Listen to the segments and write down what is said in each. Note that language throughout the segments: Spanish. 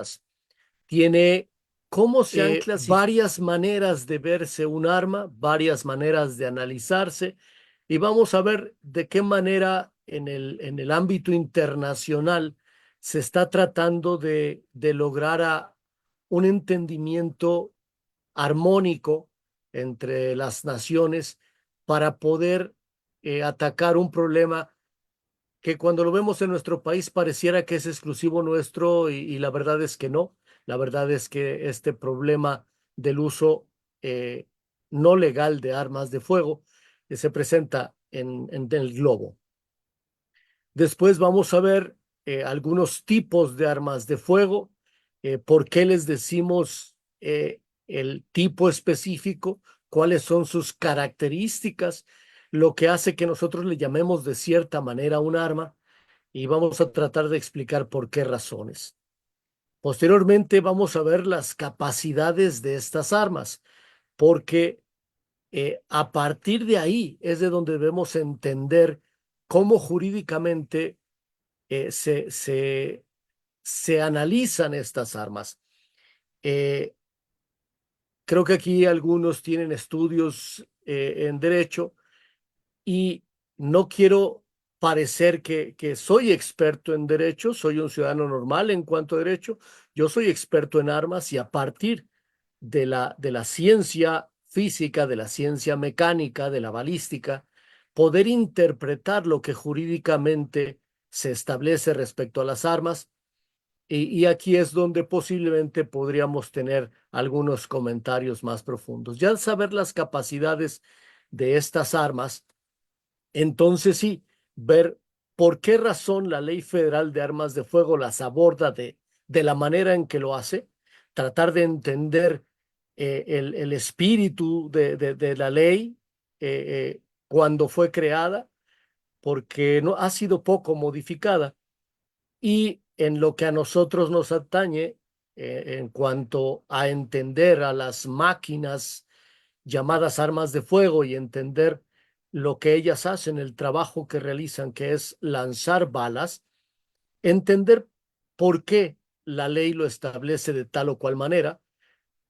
especialistas. Tiene ¿Cómo se han varias maneras de verse un arma, varias maneras de analizarse, y vamos a ver de qué manera en el ámbito internacional se está tratando de lograr un entendimiento armónico entre las naciones para poder atacar un problema que cuando lo vemos en nuestro país pareciera que es exclusivo nuestro y la verdad es que no. La verdad es que este problema del uso eh, no legal de armas de fuego se presenta en el globo. Después vamos a ver algunos tipos de armas de fuego, por qué les decimos el tipo específico, cuáles son sus características, lo que hace que nosotros le llamemos de cierta manera un arma y vamos a tratar de explicar por qué razones. Posteriormente vamos a ver las capacidades de estas armas, porque a partir de ahí es de donde debemos entender cómo jurídicamente eh, se, se, se analizan estas armas. Eh, Creo que aquí algunos tienen estudios en derecho y no quiero parecer que soy experto en derecho, soy un ciudadano normal en cuanto a derecho, yo soy experto en armas y a partir de la ciencia física, de la ciencia mecánica, de la balística, poder interpretar lo que jurídicamente se establece respecto a las armas. Y aquí es donde posiblemente podríamos tener algunos comentarios más profundos. Ya al saber las capacidades de estas armas, entonces sí, ver por qué razón la Ley Federal de Armas de Fuego las aborda de la manera en que lo hace, tratar de entender el espíritu de la ley cuando fue creada, porque no ha sido poco modificada. Y en lo que a nosotros nos atañe, en cuanto a entender a las máquinas llamadas armas de fuego y entender lo que ellas hacen, el trabajo que realizan, que es lanzar balas, entender por qué la ley lo establece de tal o cual manera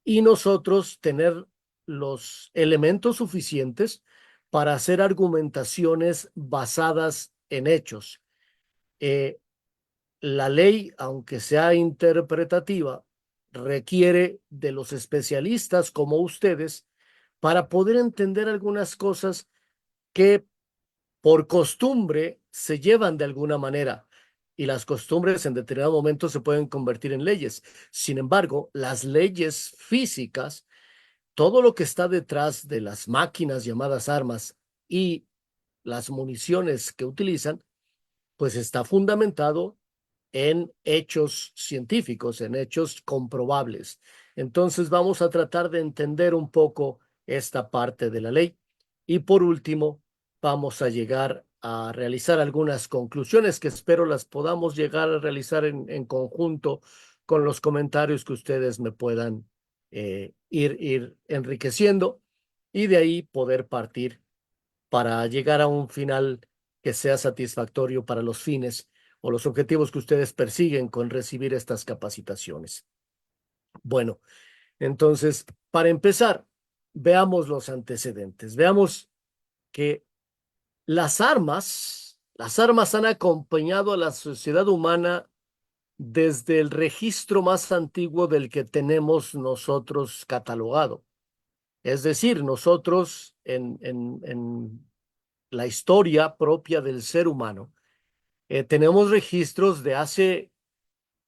y nosotros tener los elementos suficientes para hacer argumentaciones basadas en hechos. Eh, la ley, aunque sea interpretativa, requiere de los especialistas como ustedes para poder entender algunas cosas que por costumbre se llevan de alguna manera y las costumbres en determinado momento se pueden convertir en leyes. Sin embargo, las leyes físicas, todo lo que está detrás de las máquinas llamadas armas y las municiones que utilizan, pues está fundamentado en hechos científicos, en hechos comprobables. Entonces vamos a tratar de entender un poco esta parte de la ley. Y por último, vamos a llegar a realizar algunas conclusiones que espero las podamos llegar a realizar en conjunto con los comentarios que ustedes me puedan ir enriqueciendo y de ahí poder partir para llegar a un final que sea satisfactorio para los fines o los objetivos que ustedes persiguen con recibir estas capacitaciones. Bueno, entonces, para empezar, veamos los antecedentes. Veamos que las armas han acompañado a la sociedad humana desde el registro más antiguo del que tenemos nosotros catalogado. Es decir, nosotros en la historia propia del ser humano, tenemos registros de hace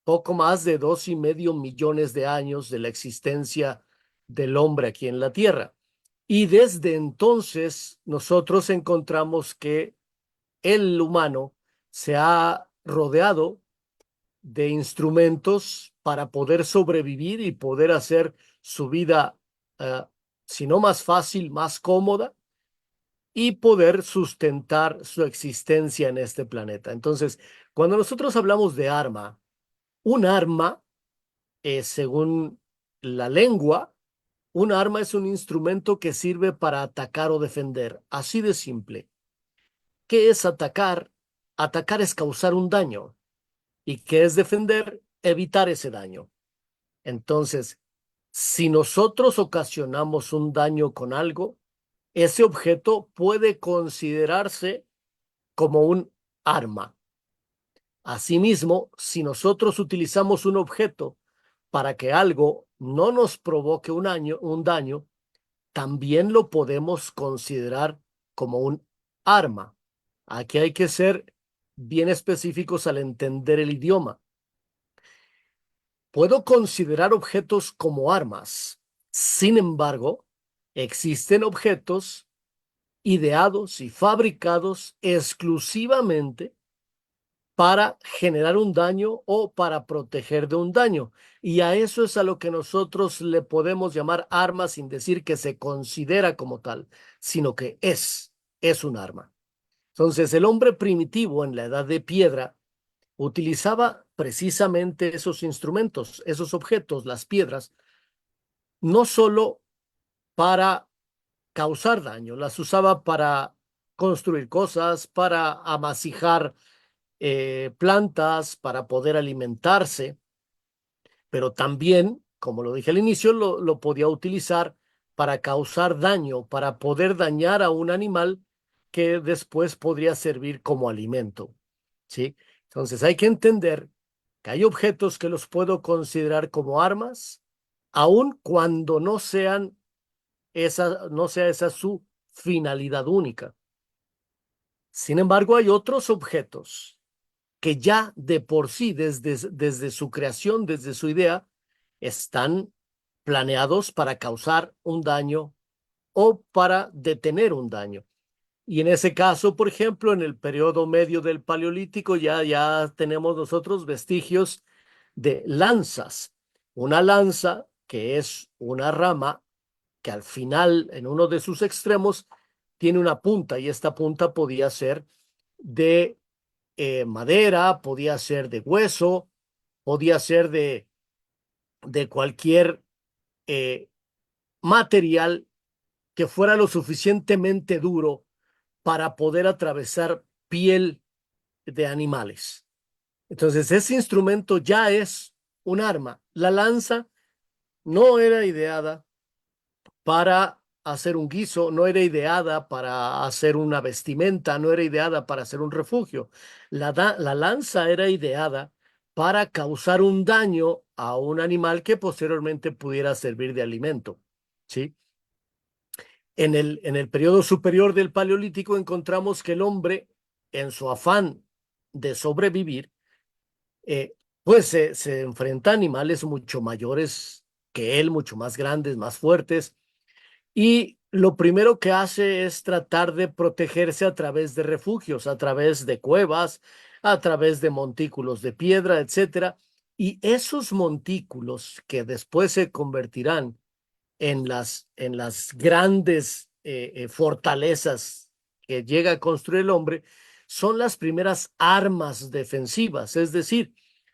poco más de 2,5 millones de años de la existencia del hombre aquí en la Tierra. Y desde entonces nosotros encontramos que el humano se ha rodeado de instrumentos para poder sobrevivir y poder hacer su vida, uh, si no más fácil, más cómoda y poder sustentar su existencia en este planeta. Entonces, cuando nosotros hablamos de arma, un arma, según la lengua, un arma es un instrumento que sirve para atacar o defender. Así de simple. ¿Qué es atacar? Atacar es causar un daño. ¿Y qué es defender? evitar ese daño. Entonces, si nosotros ocasionamos un daño con algo, ese objeto puede considerarse como un arma. Asimismo, si nosotros utilizamos un objeto para que algo no nos provoque un daño, también lo podemos considerar como un arma. Aquí hay que ser bien específicos al entender el idioma. Puedo considerar objetos como armas. Sin embargo, existen objetos ideados y fabricados exclusivamente para generar un daño o para proteger de un daño. Y a eso es a lo que nosotros le podemos llamar arma sin decir que se considera como tal, sino que es un arma. Entonces, el hombre primitivo en la edad de piedra utilizaba precisamente esos instrumentos, esos objetos, las piedras, no solo para causar daño, las usaba para construir cosas, para amasijar plantas, para poder alimentarse, pero también, como lo dije al inicio, lo podía utilizar para causar daño, para poder dañar a un animal que después podría servir como alimento, ¿sí? Entonces hay que entender que hay objetos que los puedo considerar como armas, aun cuando no sea esa su finalidad única. Sin embargo, hay otros objetos que ya de por sí, desde su creación, desde su idea, están planeados para causar un daño o para detener un daño. Y en ese caso, por ejemplo, en el periodo medio del Paleolítico ya tenemos nosotros vestigios de lanzas. Una lanza que es una rama que al final, en uno de sus extremos, tiene una punta y esta punta podía ser de madera, podía ser de hueso, podía ser de cualquier eh, material que fuera lo suficientemente duro para poder atravesar piel de animales. Entonces, ese instrumento ya es un arma. La lanza no era ideada para hacer un guiso, no era ideada para hacer una vestimenta, no era ideada para hacer un refugio. La lanza era ideada para causar un daño a un animal que posteriormente pudiera servir de alimento, ¿sí? En el periodo superior del Paleolítico encontramos que el hombre, en su afán de sobrevivir, eh, pues se enfrenta a animales mucho mayores que él, mucho más grandes, más fuertes, y lo primero que hace es tratar de protegerse a través de refugios, a través de cuevas, a través de montículos de piedra, etcétera. Y esos montículos que después se convertirán en las grandes fortalezas que llega a construir el hombre, son las primeras armas defensivas, es decir,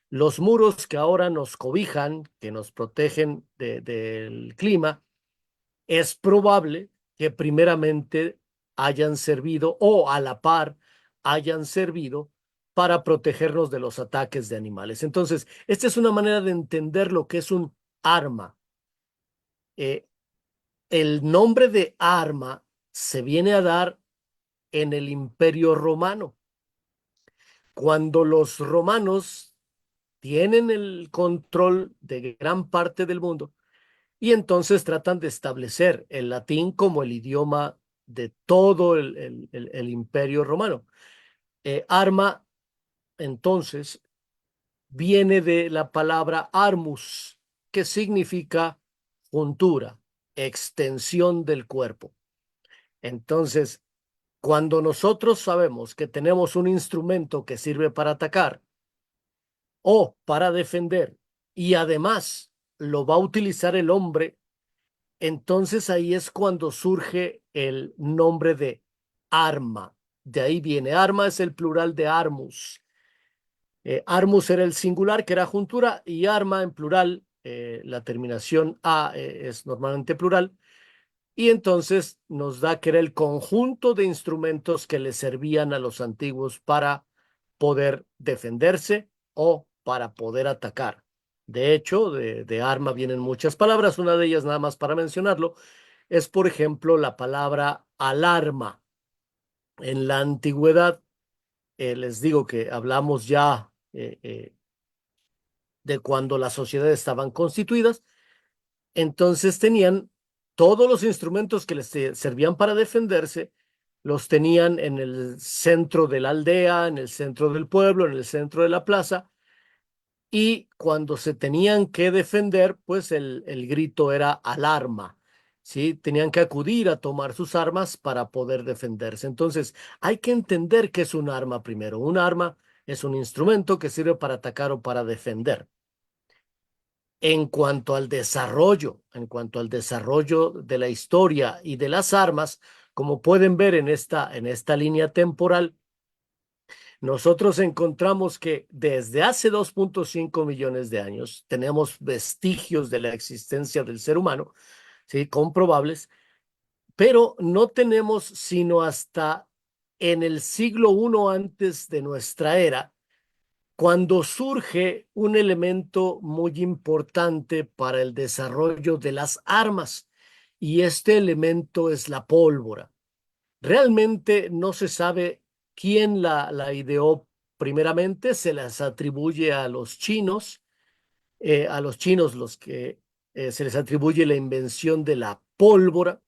los muros que ahora nos cobijan, que nos protegen del clima, es probable que primeramente hayan servido o a la par hayan servido para protegernos de los ataques de animales. Entonces, esta es una manera de entender lo que es un arma. Eh, el nombre de arma se viene a dar en el Imperio Romano. Cuando los romanos tienen el control de gran parte del mundo, y entonces tratan de establecer el latín como el idioma de todo el imperio romano. Arma, entonces, viene de la palabra armus, que significa juntura, extensión del cuerpo. Entonces, cuando nosotros sabemos que tenemos un instrumento que sirve para atacar o para defender, y además lo va a utilizar el hombre, entonces ahí es cuando surge el nombre de arma. De ahí viene, arma es el plural de armus. Armus era el singular, que era juntura, y arma en plural, la terminación a es normalmente plural, y entonces nos da que era el conjunto de instrumentos que le servían a los antiguos para poder defenderse o para poder atacar. De hecho, de arma vienen muchas palabras, una de ellas nada más para mencionarlo, es por ejemplo la palabra alarma. En la antigüedad, les digo que hablamos ya de cuando las sociedades estaban constituidas, entonces tenían todos los instrumentos que les servían para defenderse, los tenían en el centro de la aldea, en el centro del pueblo, en el centro de la plaza, y cuando se tenían que defender, pues el grito era alarma, ¿sí? Tenían que acudir a tomar sus armas para poder defenderse. Entonces, hay que entender qué es un arma primero. Un arma es un instrumento que sirve para atacar o para defender. En cuanto al desarrollo de la historia y de las armas, como pueden ver en esta línea temporal, nosotros encontramos que desde hace 2.5 millones de años tenemos vestigios de la existencia del ser humano, ¿sí? Comprobables, pero no tenemos sino hasta en el siglo I antes de nuestra era, cuando surge un elemento muy importante para el desarrollo de las armas, y este elemento es la pólvora. Realmente no se sabe quién la ideó primeramente, se las atribuye a los chinos los que se les atribuye la invención de la pólvora.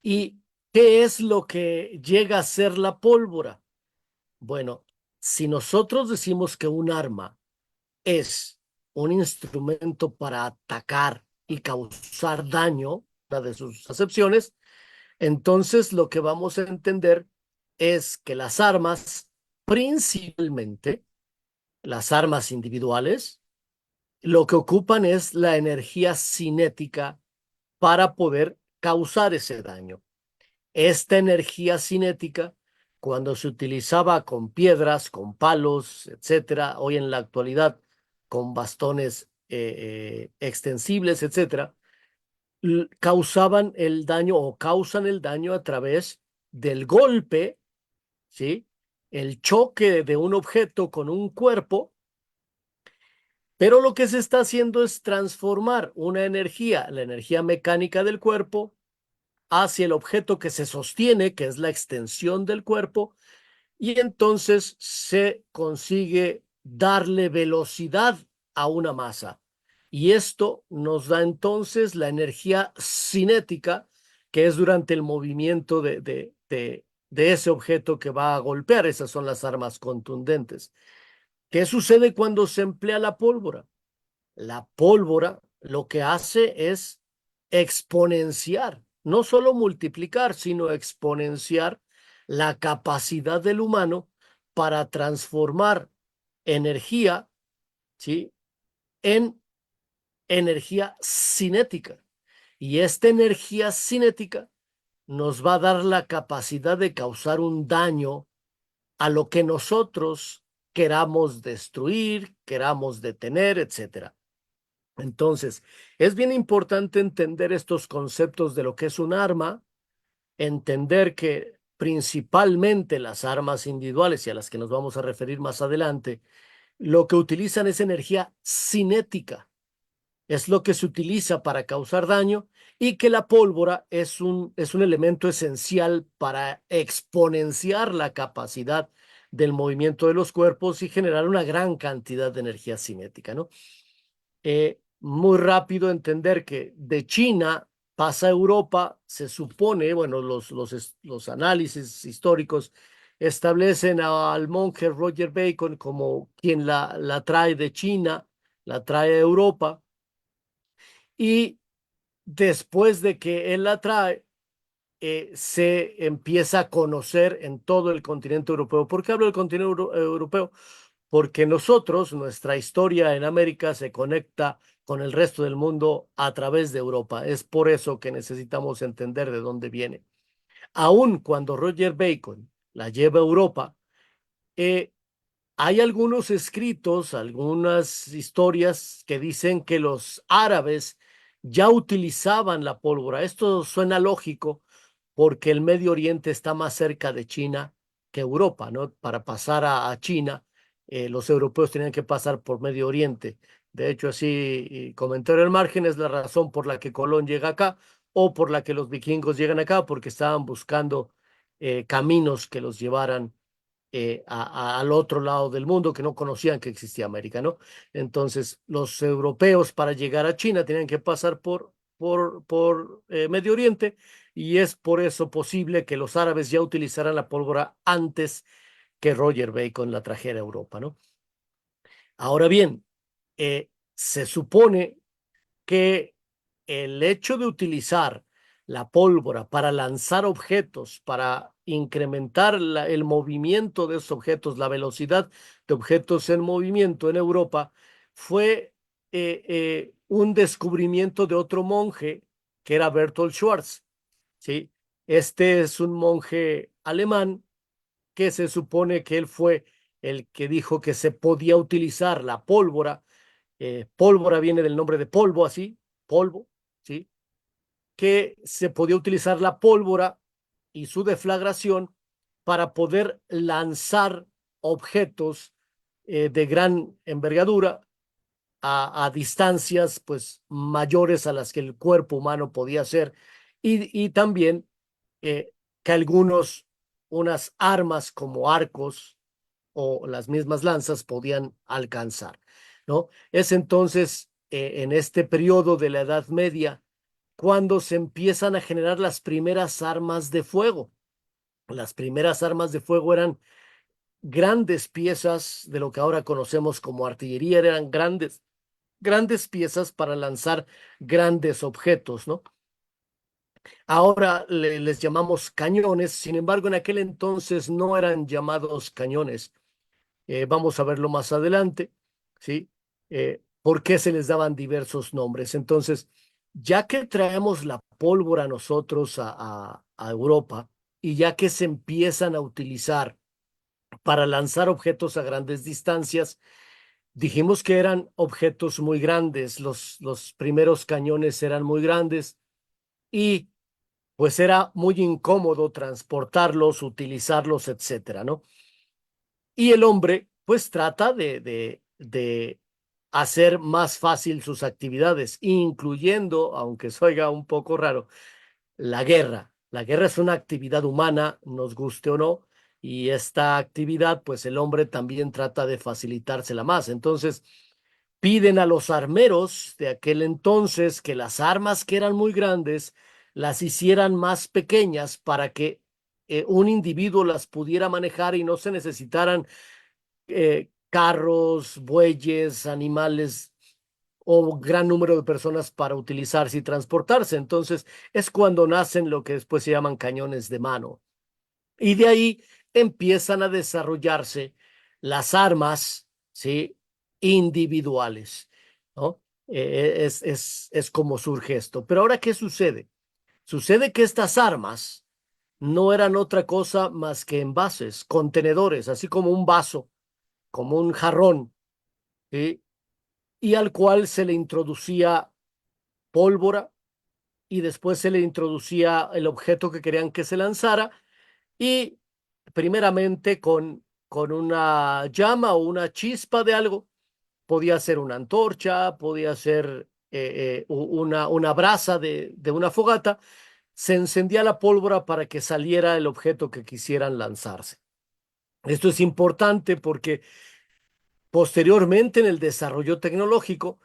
¿Y qué es lo que llega a ser la pólvora? Bueno, si nosotros decimos que un arma es un instrumento para atacar y causar daño, una de sus acepciones, entonces lo que vamos a entender es que las armas, principalmente las armas individuales, lo que ocupan es la energía cinética para poder causar ese daño. Esta energía cinética, cuando se utilizaba con piedras, con palos, etcétera, hoy en la actualidad con bastones extensibles, etcétera, causaban el daño o causan el daño a través del golpe, ¿sí? El choque de un objeto con un cuerpo, pero lo que se está haciendo es transformar una energía, la energía mecánica del cuerpo, hacia el objeto que se sostiene, que es la extensión del cuerpo, y entonces se consigue darle velocidad a una masa. Y esto nos da entonces la energía cinética, que es durante el movimiento de ese objeto que va a golpear. Esas son las armas contundentes. ¿Qué sucede cuando se emplea la pólvora? La pólvora lo que hace es exponenciar, no solo multiplicar, sino exponenciar la capacidad del humano para transformar energía, ¿sí? En energía cinética. Y esta energía cinética nos va a dar la capacidad de causar un daño a lo que nosotros queramos destruir, queramos detener, etcétera. Entonces, es bien importante entender estos conceptos de lo que es un arma, entender que principalmente las armas individuales y a las que nos vamos a referir más adelante, lo que utilizan es energía cinética, es lo que se utiliza para causar daño, y que la pólvora es un elemento esencial para exponenciar la capacidad del movimiento de los cuerpos y generar una gran cantidad de energía cinética, ¿no? Muy rápido entender que de China pasa a Europa, se supone, bueno, los análisis históricos establecen al monje Roger Bacon como quien la trae de China, la trae a Europa, y después de que él la trae, se empieza a conocer en todo el continente europeo. ¿Por qué hablo del continente europeo? Porque nosotros, nuestra historia en América se conecta con el resto del mundo a través de Europa. Es por eso que necesitamos entender de dónde viene. Aun cuando Roger Bacon la lleva a Europa, eh, hay algunos escritos, algunas historias que dicen que los árabes ya utilizaban la pólvora. Esto suena lógico porque el Medio Oriente está más cerca de China que Europa, ¿no? Para pasar a China los europeos tenían que pasar por Medio Oriente. De hecho, así, comentario al margen, es la razón por la que Colón llega acá o por la que los vikingos llegan acá, porque estaban buscando caminos que los llevaran al otro lado del mundo, que no conocían que existía América, ¿no? Entonces, los europeos para llegar a China tenían que pasar por Medio Oriente, y es por eso posible que los árabes ya utilizaran la pólvora antes que Roger Bacon la trajera a Europa, ¿no? Ahora bien, se supone que el hecho de utilizar la pólvora para lanzar objetos, para incrementar el movimiento de esos objetos, la velocidad de objetos en movimiento en Europa, fue un descubrimiento de otro monje que era Bertolt Schwarz, ¿sí? Este es un monje alemán que se supone que él fue el que dijo que se podía utilizar la pólvora. Pólvora viene del nombre de polvo, así, polvo, ¿sí? Que se podía utilizar la pólvora y su deflagración para poder lanzar objetos de gran envergadura a distancias pues mayores a las que el cuerpo humano podía hacer, y también eh, que unas armas como arcos o las mismas lanzas podían alcanzar, ¿no? Es entonces en este periodo de la Edad Media cuando se empiezan a generar las primeras armas de fuego. Las primeras armas de fuego eran grandes piezas de lo que ahora conocemos como artillería, eran grandes piezas para lanzar grandes objetos, ¿no? Ahora les llamamos cañones, sin embargo, en aquel entonces no eran llamados cañones. Vamos a verlo más adelante, ¿sí? ¿Por qué se les daban diversos nombres? Entonces, ya que traemos la pólvora nosotros a Europa y ya que se empiezan a utilizar para lanzar objetos a grandes distancias, dijimos que eran objetos muy grandes, los primeros cañones eran muy grandes y pues era muy incómodo transportarlos, utilizarlos, etcétera, ¿no? Y el hombre, pues trata de hacer más fácil sus actividades, incluyendo, aunque se oiga un poco raro, la guerra. La guerra es una actividad humana, nos guste o no, y esta actividad, pues el hombre también trata de facilitársela más. Entonces, piden a los armeros de aquel entonces que las armas que eran muy grandes las hicieran más pequeñas para que un individuo las pudiera manejar y no se necesitaran carros, bueyes, animales o gran número de personas para utilizarse y transportarse. Entonces es cuando nacen lo que después se llaman cañones de mano. Y de ahí empiezan a desarrollarse las armas, ¿sí? Individuales, ¿no? Es como surge esto. Pero ahora, ¿qué sucede? Sucede que estas armas no eran otra cosa más que envases, contenedores, así como un vaso, como un jarrón, ¿sí? Y al cual se le introducía pólvora y después se le introducía el objeto que querían que se lanzara, y primeramente con una llama o una chispa de algo, podía ser una antorcha, podía ser una brasa de una fogata, se encendía la pólvora para que saliera el objeto que quisieran lanzarse. Esto es importante porque posteriormente en el desarrollo tecnológico,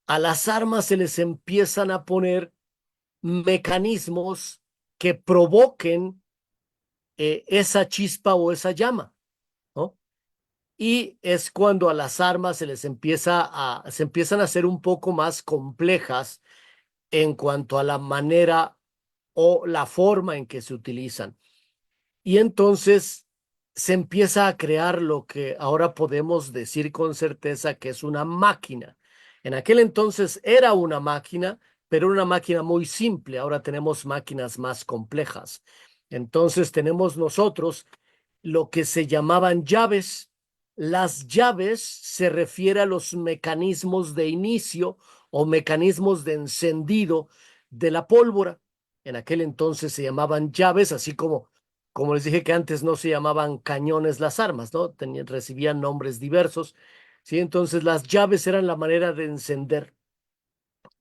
a las armas se les empiezan a poner mecanismos que provoquen esa chispa o esa llama, ¿no? Y es cuando a las armas se empiezan a hacer un poco más complejas en cuanto a la manera o la forma en que se utilizan. Y entonces se empieza a crear lo que ahora podemos decir con certeza que es una máquina. En aquel entonces era una máquina, pero una máquina muy simple. Ahora tenemos máquinas más complejas. Entonces tenemos nosotros lo que se llamaban llaves. Las llaves se refiere a los mecanismos de inicio o mecanismos de encendido de la pólvora. En aquel entonces se llamaban llaves, así como les dije que antes no se llamaban cañones las armas, ¿no? Recibían nombres diversos, ¿sí? Entonces las llaves eran la manera de encender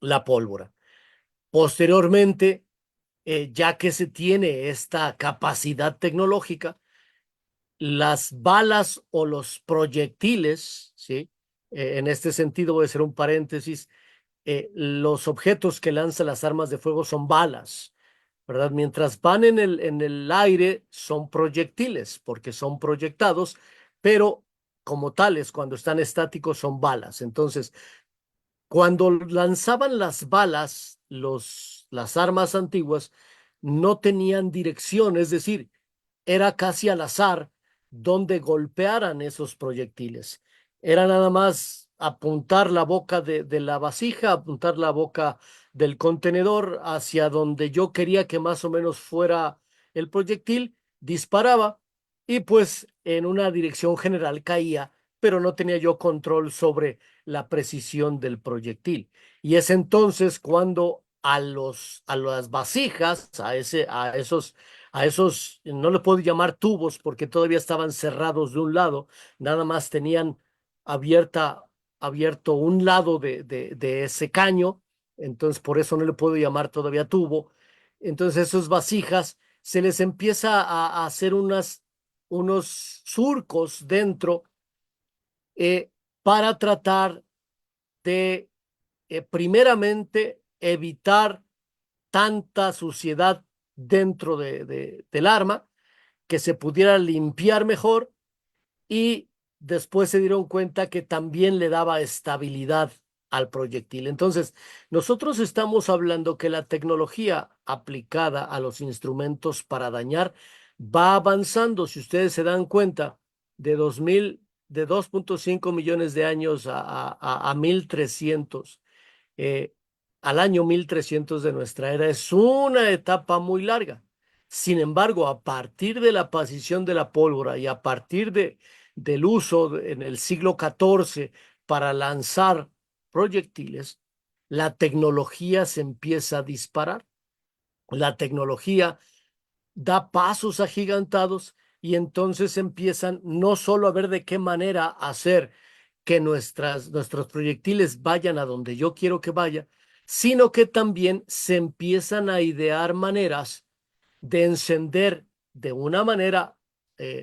la pólvora. Posteriormente, ya que se tiene esta capacidad tecnológica, las balas o los proyectiles, ¿sí? En este sentido voy a hacer un paréntesis, los objetos que lanzan las armas de fuego son balas, ¿verdad? Mientras van en el aire son proyectiles, porque son proyectados, pero como tales, cuando están estáticos son balas. Entonces, cuando lanzaban las balas, las armas antiguas no tenían dirección, es decir, era casi al azar donde golpearan esos proyectiles. Era nada más apuntar la boca de la vasija, apuntar la boca del contenedor hacia donde yo quería que más o menos fuera el proyectil, disparaba y pues en una dirección general caía, pero no tenía yo control sobre la precisión del proyectil. Y es entonces cuando a las vasijas, a esos, no le puedo llamar tubos porque todavía estaban cerrados de un lado, nada más tenían abierta, abierto un lado de ese caño, entonces por eso no le puedo llamar todavía tubo. Entonces esas vasijas se les empieza a hacer unos surcos dentro, eh, para tratar de, primeramente, evitar tanta suciedad dentro del arma, que se pudiera limpiar mejor, y después se dieron cuenta que también le daba estabilidad al proyectil. Entonces, nosotros estamos hablando que la tecnología aplicada a los instrumentos para dañar va avanzando. Si ustedes se dan cuenta, de 2.5 millones de años a 1300, eh, al año 1300 de nuestra era, es una etapa muy larga. Sin embargo, a partir de la aparición de la pólvora y a partir del uso en el siglo XIV para lanzar proyectiles, la tecnología se empieza a disparar. La tecnología da pasos agigantados y entonces empiezan no solo a ver de qué manera hacer que nuestros proyectiles vayan a donde yo quiero que vaya, sino que también se empiezan a idear maneras de encender de una manera,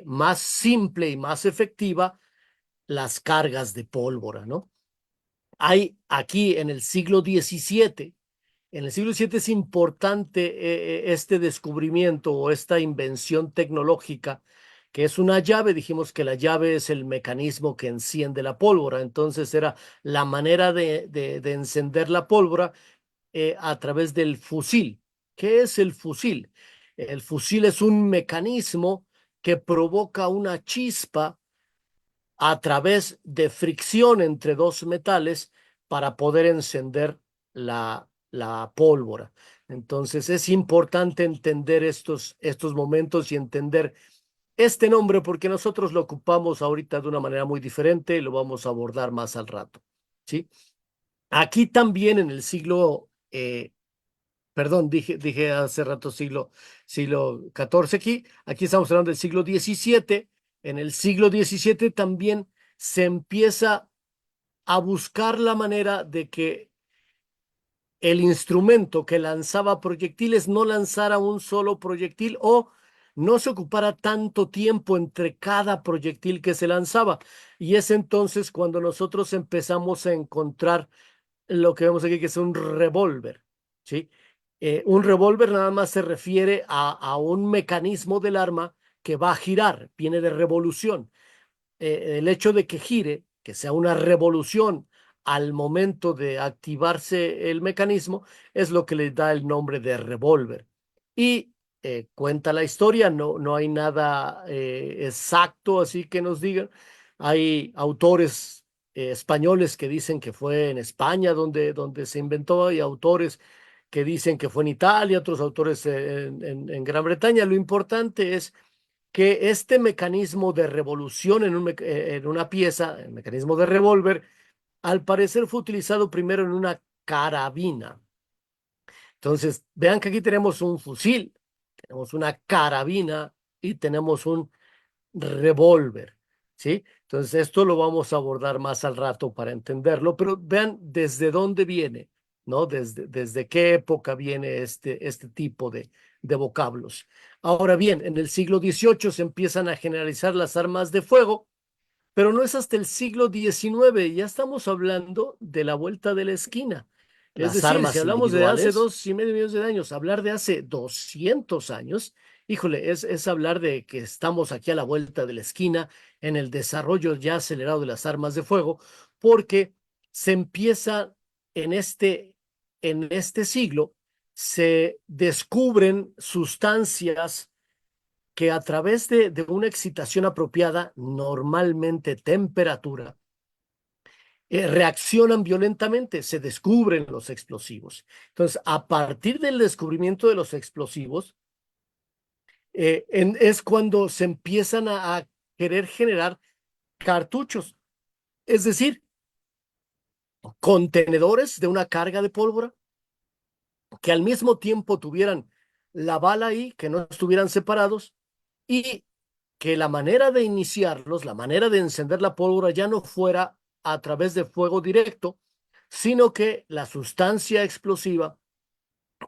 más simple y más efectiva las cargas de pólvora, ¿no? Hay aquí en el siglo XVII es importante, este descubrimiento o esta invención tecnológica, que es una llave. Dijimos que la llave es el mecanismo que enciende la pólvora. Entonces era la manera de encender la pólvora, a través del fusil. ¿Qué es el fusil? El fusil es un mecanismo que provoca una chispa a través de fricción entre dos metales para poder encender la pólvora. Entonces es importante entender estos momentos y entender este nombre, porque nosotros lo ocupamos ahorita de una manera muy diferente y lo vamos a abordar más al rato. ¿Sí? Aquí también en el siglo, perdón, dije hace rato siglo XIV aquí estamos hablando del siglo XVII. En el siglo XVII también se empieza a buscar la manera de que el instrumento que lanzaba proyectiles no lanzara un solo proyectil, o no se ocupara tanto tiempo entre cada proyectil que se lanzaba. Y es entonces cuando nosotros empezamos a encontrar lo que vemos aquí, que es un revólver, ¿sí? Un revólver nada más se refiere a un mecanismo del arma que va a girar, viene de revolución. El hecho de que gire, que sea una revolución al momento de activarse el mecanismo, es lo que le da el nombre de revólver. Y cuenta la historia, no hay nada, exacto así que nos digan. Hay autores, españoles, que dicen que fue en España donde se inventó, y autores que dicen que fue en Italia, otros autores en Gran Bretaña. Lo importante es que este mecanismo de revolución en una pieza, el mecanismo de revólver, al parecer fue utilizado primero en una carabina. Entonces, vean que aquí tenemos un fusil, tenemos una carabina y tenemos un revólver, ¿sí? Entonces, esto lo vamos a abordar más al rato para entenderlo, pero vean desde dónde viene, ¿no? Desde qué época viene este tipo de vocablos. Ahora bien, en el siglo XVIII se empiezan a generalizar las armas de fuego, pero no es hasta el siglo XIX, ya estamos hablando de la vuelta de la esquina. Es Las decir, si armas hablamos de hace individuales. 2,5 millones de años, hablar de hace 200 años, híjole, es hablar de que estamos aquí a la vuelta de la esquina en el desarrollo ya acelerado de las armas de fuego, porque se empieza en este siglo, se descubren sustancias que a través de una excitación apropiada, normalmente temperatura, reaccionan violentamente, se descubren los explosivos. Entonces, a partir del descubrimiento de los explosivos, es cuando se empiezan a querer generar cartuchos, es decir, contenedores de una carga de pólvora que al mismo tiempo tuvieran la bala ahí, que no estuvieran separados, y que la manera de iniciarlos, la manera de encender la pólvora ya no fuera a través de fuego directo, sino que la sustancia explosiva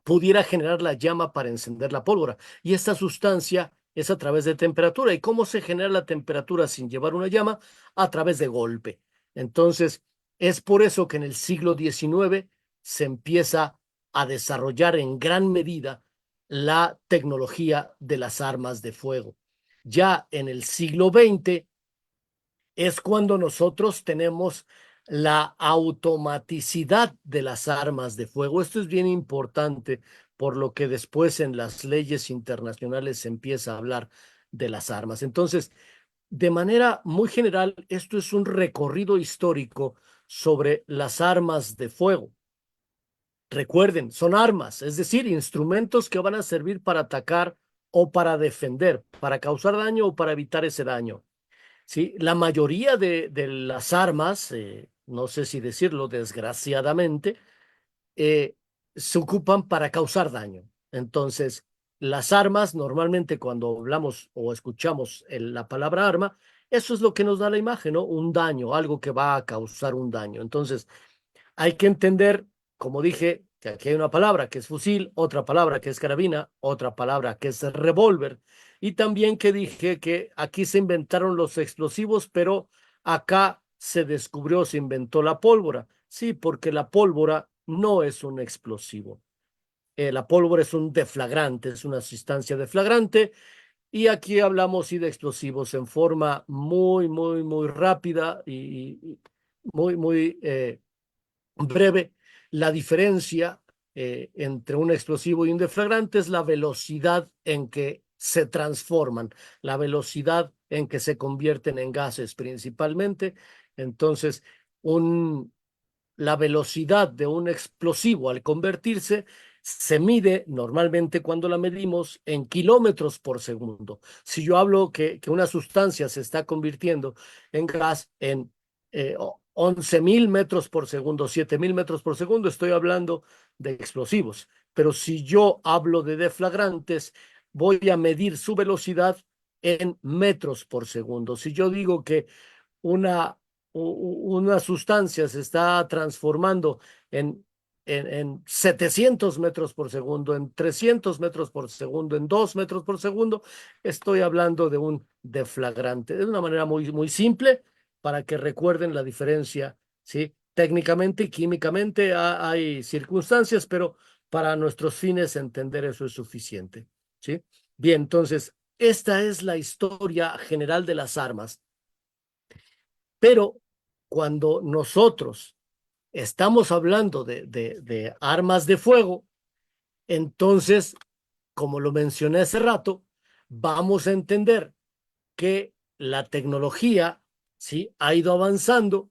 pudiera generar la llama para encender la pólvora. Y esta sustancia es a través de temperatura. ¿Y cómo se genera la temperatura sin llevar una llama? A través de golpe. Entonces, es por eso que en el siglo XIX se empieza a desarrollar en gran medida la tecnología de las armas de fuego. Ya en el siglo XX es cuando nosotros tenemos la automaticidad de las armas de fuego. Esto es bien importante, por lo que después en las leyes internacionales se empieza a hablar de las armas. Entonces, de manera muy general, esto es un recorrido histórico sobre las armas de fuego. Recuerden, son armas, es decir, instrumentos que van a servir para atacar o para defender, para causar daño o para evitar ese daño. Sí, la mayoría de las armas, no sé si decirlo desgraciadamente, eh, se ocupan para causar daño. Entonces, las armas, normalmente cuando hablamos o escuchamos la palabra arma, eso es lo que nos da la imagen, ¿no? Un daño, algo que va a causar un daño. Entonces, hay que entender, como dije, que aquí hay una palabra que es fusil, otra palabra que es carabina, otra palabra que es revólver. Y también que dije que aquí se inventaron los explosivos, pero acá se descubrió, se inventó la pólvora. Sí, porque la pólvora no es un explosivo. La pólvora es un deflagrante, es una sustancia deflagrante. Y aquí hablamos sí de explosivos en forma muy, muy, muy rápida y muy, muy breve. La diferencia entre un explosivo y un deflagrante es la velocidad en que se transforman, la velocidad en que se convierten en gases principalmente. Entonces, un, la velocidad de un explosivo al convertirse se mide normalmente cuando la medimos en kilómetros por segundo. Si yo hablo que una sustancia se está convirtiendo en gas en 11.000 metros por segundo, 7.000 metros por segundo, estoy hablando de explosivos. Pero si yo hablo de deflagrantes, voy a medir su velocidad en metros por segundo. Si yo digo que una, una sustancia se está transformando en 700 metros por segundo, en 300 metros por segundo, en 2 metros por segundo, estoy hablando de un deflagrante. De una manera muy, muy simple para que recuerden la diferencia, ¿sí? Técnicamente y químicamente hay circunstancias, pero para nuestros fines entender eso es suficiente, ¿sí? Bien, entonces, esta es la historia general de las armas. Pero cuando nosotros estamos hablando de armas de fuego, entonces, como lo mencioné hace rato, vamos a entender que la tecnología, ¿sí?, ha ido avanzando,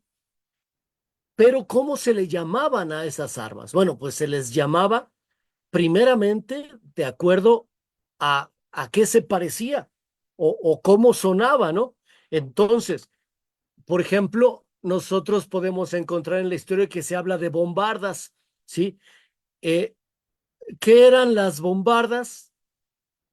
pero ¿cómo se le llamaban a esas armas? Bueno, pues se les llamaba primeramente de acuerdo a qué se parecía o cómo sonaba, ¿no? Entonces, por ejemplo, nosotros podemos encontrar en la historia que se habla de bombardas, ¿sí? Eh, ¿Qué eran las bombardas?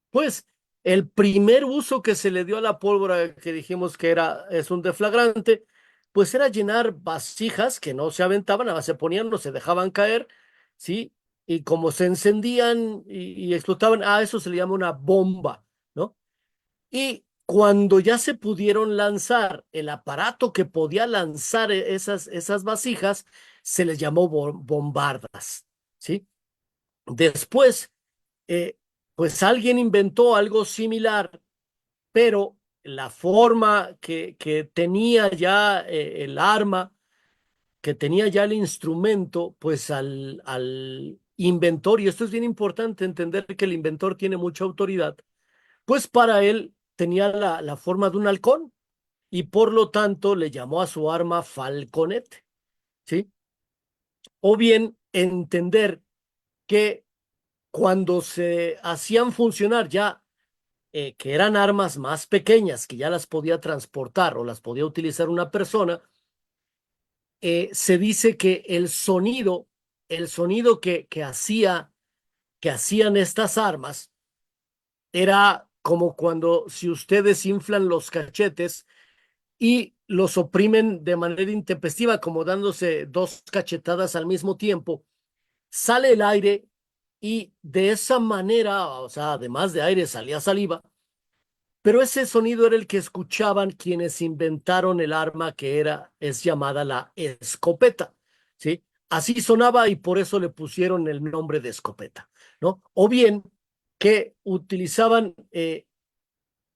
Pues El primer uso que se le dio a la pólvora, que dijimos que es un deflagrante, pues era llenar vasijas que no se aventaban, nada más se ponían, no se dejaban caer, ¿sí? Y como se encendían y explotaban, a eso se le llama una bomba, ¿no? Y cuando ya se pudieron lanzar el aparato que podía lanzar esas vasijas, se les llamó bombardas, ¿sí? Después, eh, pues alguien inventó algo similar, pero la forma que tenía ya el arma, que tenía ya el instrumento, pues al inventor, y esto es bien importante entender que el inventor tiene mucha autoridad, pues para él tenía la forma de un halcón y por lo tanto le llamó a su arma falconete, ¿sí? O bien entender que cuando se hacían funcionar ya, que eran armas más pequeñas, que ya las podía transportar o las podía utilizar una persona, se dice que el sonido que hacían estas armas era como cuando si ustedes inflan los cachetes y los oprimen de manera intempestiva, como dándose dos cachetadas al mismo tiempo, sale el aire y de esa manera, o sea, además de aire salía saliva, pero ese sonido era el que escuchaban quienes inventaron el arma es llamada la escopeta, ¿sí? Así sonaba y por eso le pusieron el nombre de escopeta, ¿no? O bien que utilizaban,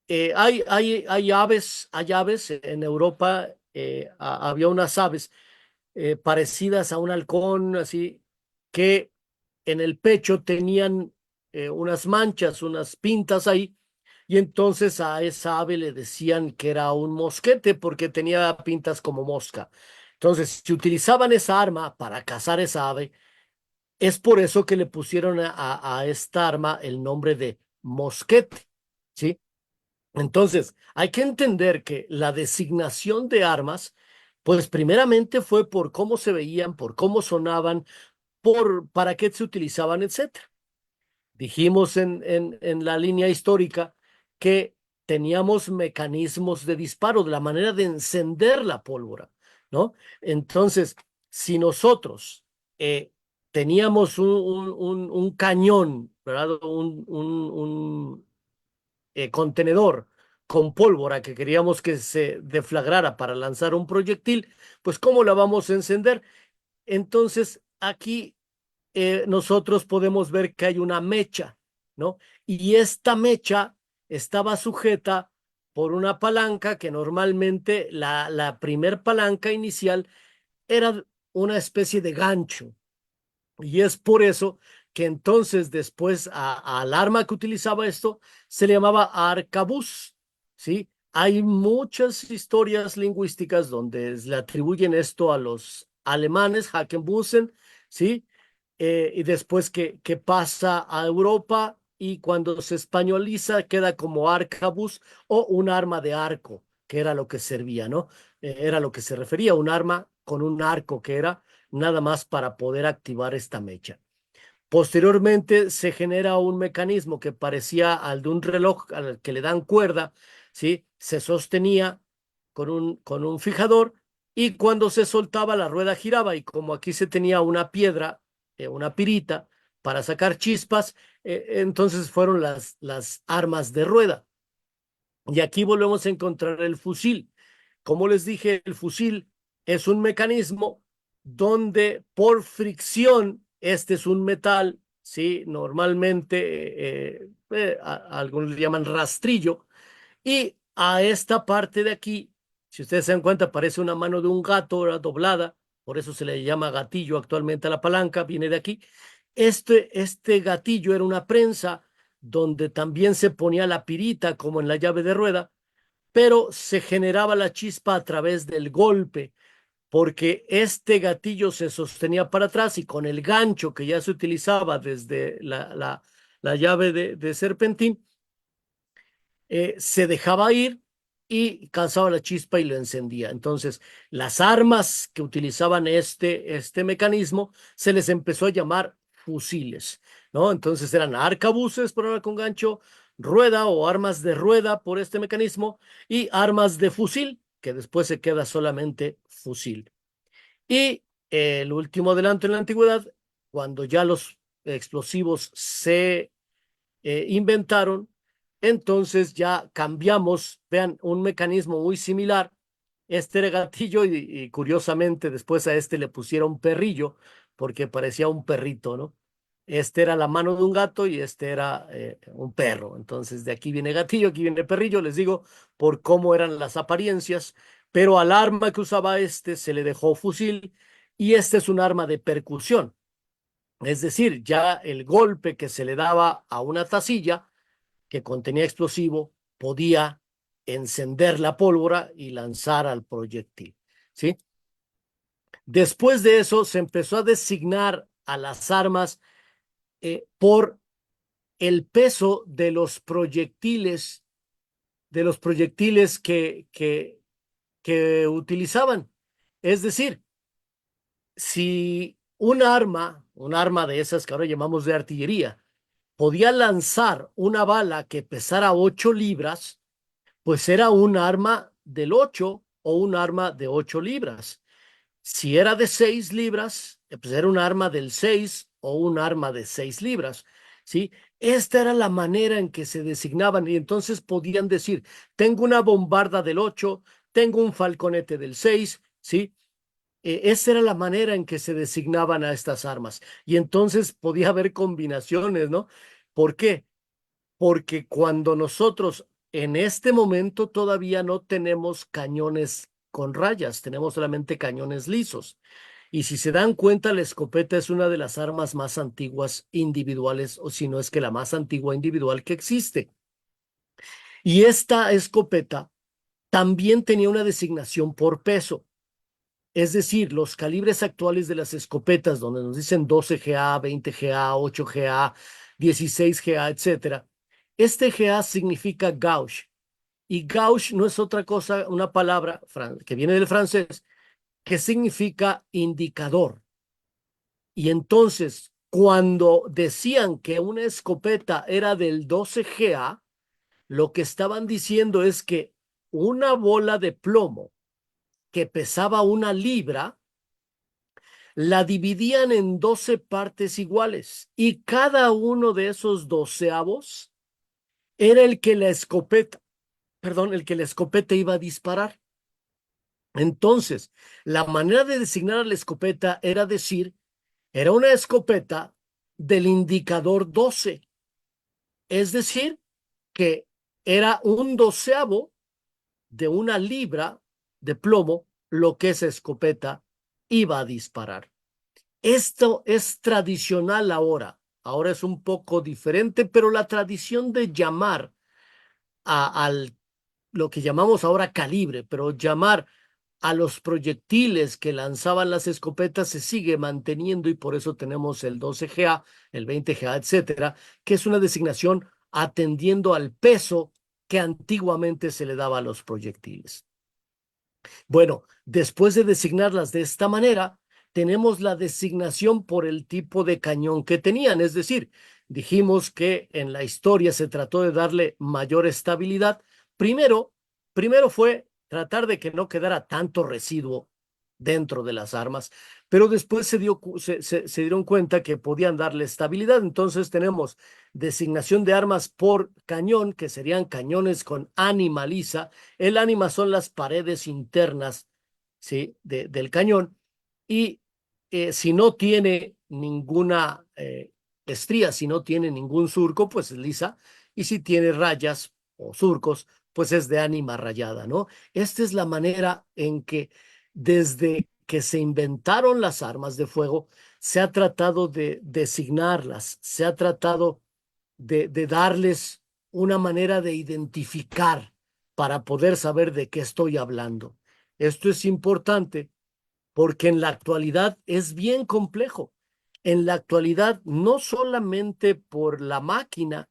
hay aves en Europa, había unas aves parecidas a un halcón, así, que en el pecho tenían unas manchas, unas pintas ahí, y entonces a esa ave le decían que era un mosquete porque tenía pintas como mosca. Entonces, si utilizaban esa arma para cazar esa ave, es por eso que le pusieron a esta arma el nombre de mosquete, ¿sí? Entonces, hay que entender que la designación de armas, pues primeramente fue por cómo se veían, por cómo sonaban, por para qué se utilizaban, etcétera. Dijimos en la línea histórica que teníamos mecanismos de disparo, de la manera de encender la pólvora, ¿no? Entonces, si nosotros teníamos un cañón, ¿verdad? Un contenedor con pólvora que queríamos que se deflagrara para lanzar un proyectil, pues ¿cómo la vamos a encender? Entonces, aquí nosotros podemos ver que hay una mecha, ¿no? Y esta mecha estaba sujeta por una palanca que normalmente la primer palanca inicial era una especie de gancho. Y es por eso que entonces después al arma que utilizaba esto se le llamaba arcabuz, ¿sí? Hay muchas historias lingüísticas donde le atribuyen esto a los alemanes, Hakenbussen, ¿sí? Y después que pasa a Europa y cuando se españoliza queda como arcabuz o un arma de arco, que era lo que servía, ¿no? Era lo que se refería, un arma con un arco que era nada más para poder activar esta mecha. Posteriormente se genera un mecanismo que parecía al de un reloj al que le dan cuerda, ¿sí? Se sostenía con un fijador y cuando se soltaba la rueda giraba y como aquí se tenía una piedra, una pirita para sacar chispas, entonces fueron las armas de rueda. Y aquí volvemos a encontrar el fusil. Como les dije, el fusil es un mecanismo donde por fricción, este es un metal, ¿sí? Normalmente algunos le llaman rastrillo, y a esta parte de aquí, si ustedes se dan cuenta, parece una mano de un gato, ¿verdad? Doblada, por eso se le llama gatillo actualmente a la palanca, viene de aquí. Este gatillo era una prensa donde también se ponía la pirita como en la llave de rueda, pero se generaba la chispa a través del golpe, porque este gatillo se sostenía para atrás y con el gancho que ya se utilizaba desde la llave de serpentín, se dejaba ir y causaba la chispa y lo encendía. Entonces, las armas que utilizaban este mecanismo se les empezó a llamar fusiles, ¿no? Entonces eran arcabuces, pero ahora con gancho, rueda o armas de rueda por este mecanismo y armas de fusil, que después se queda solamente fusil. Y el último adelanto en la antigüedad, cuando ya los explosivos se inventaron, entonces ya cambiamos, vean, un mecanismo muy similar. Este era gatillo y curiosamente después a este le pusieron perrillo porque parecía un perrito, ¿no? Este era la mano de un gato y este era un perro. Entonces de aquí viene gatillo, aquí viene perrillo, les digo, por cómo eran las apariencias, pero al arma que usaba este se le dejó fusil y este es un arma de percusión. Es decir, ya el golpe que se le daba a una tacilla que contenía explosivo podía encender la pólvora y lanzar al proyectil, ¿sí? Después de eso se empezó a designar a las armas por el peso de los proyectiles que utilizaban. Es decir, si un arma de esas que ahora llamamos de artillería, podía lanzar una bala que pesara 8 libras, pues era un arma del 8 o un arma de 8 libras. Si era de 6 libras, pues era un arma del 6 o un arma de 6 libras, ¿sí? Esta era la manera en que se designaban y entonces podían decir, tengo una bombarda del 8, tengo un falconete del 6, ¿sí? Esa era la manera en que se designaban a estas armas. Y entonces podía haber combinaciones, ¿no? ¿Por qué? Porque cuando nosotros en este momento todavía no tenemos cañones con rayas, tenemos solamente cañones lisos. Y si se dan cuenta, la escopeta es una de las armas más antiguas individuales, o si no es que la más antigua individual que existe. Y esta escopeta también tenía una designación por peso. Es decir, los calibres actuales de las escopetas, donde nos dicen 12 GA, 20 GA, 8 GA, 16 GA, etcétera. Este GA significa gauge. Y gauge no es otra cosa, una palabra que viene del francés, que significa indicador. Y entonces, cuando decían que una escopeta era del 12 GA, lo que estaban diciendo es que una bola de plomo que pesaba 1 libra, la dividían en 12 partes iguales y cada uno de esos doceavos era el que la escopeta iba a disparar. Entonces, la manera de designar a la escopeta era decir, era una escopeta del indicador 12, es decir, que era un doceavo de 1 libra de plomo lo que esa escopeta iba a disparar. Esto es tradicional ahora. Ahora es un poco diferente, pero la tradición de llamar al lo que llamamos ahora calibre, pero llamar a los proyectiles que lanzaban las escopetas se sigue manteniendo y por eso tenemos el 12 GA, el 20 GA, etcétera, que es una designación atendiendo al peso que antiguamente se le daba a los proyectiles. Bueno, después de designarlas de esta manera, tenemos la designación por el tipo de cañón que tenían, es decir, dijimos que en la historia se trató de darle mayor estabilidad. Primero, primero fue tratar de que no quedara tanto residuo dentro de las armas, pero después se dieron cuenta que podían darle estabilidad. Entonces tenemos designación de armas por cañón, que serían cañones con ánima lisa. El ánima son las paredes internas, ¿sí? Del cañón. Y si no tiene ninguna estría, si no tiene ningún surco, pues es lisa. Y si tiene rayas o surcos, pues es de ánima rayada, ¿no? Esta es la manera en que desde que se inventaron las armas de fuego, se ha tratado de designarlas, se ha tratado de darles una manera de identificar para poder saber de qué estoy hablando. Esto es importante porque en la actualidad es bien complejo. En la actualidad, no solamente por la máquina,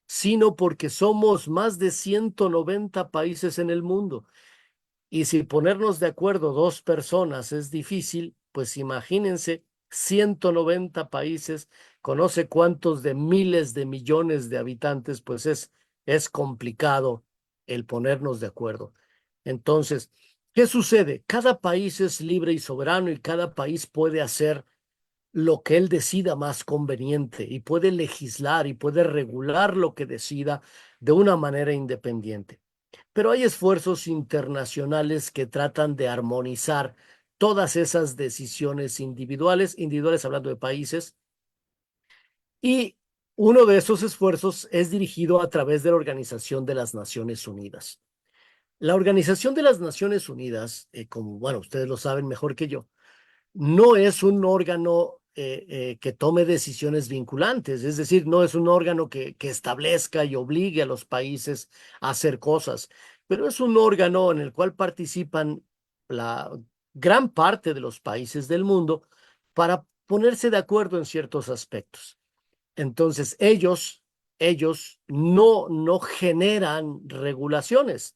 sino porque somos más de 190 países en el mundo. Y si ponernos de acuerdo 2 personas es difícil, pues imagínense 190 países, conoce cuántos de miles de millones de habitantes, pues es es complicado el ponernos de acuerdo. Entonces, ¿qué sucede? Cada país es libre y soberano y cada país puede hacer lo que él decida más conveniente y puede legislar y puede regular lo que decida de una manera independiente. Pero hay esfuerzos internacionales que tratan de armonizar todas esas decisiones individuales, individuales hablando de países, y uno de esos esfuerzos es dirigido a través de la Organización de las Naciones Unidas. La Organización de las Naciones Unidas, como bueno, ustedes lo saben mejor que yo, no es un órgano que tome decisiones vinculantes, es decir, no es un órgano que establezca y obligue a los países a hacer cosas, pero es un órgano en el cual participan la gran parte de los países del mundo para ponerse de acuerdo en ciertos aspectos. Entonces, ellos no generan regulaciones,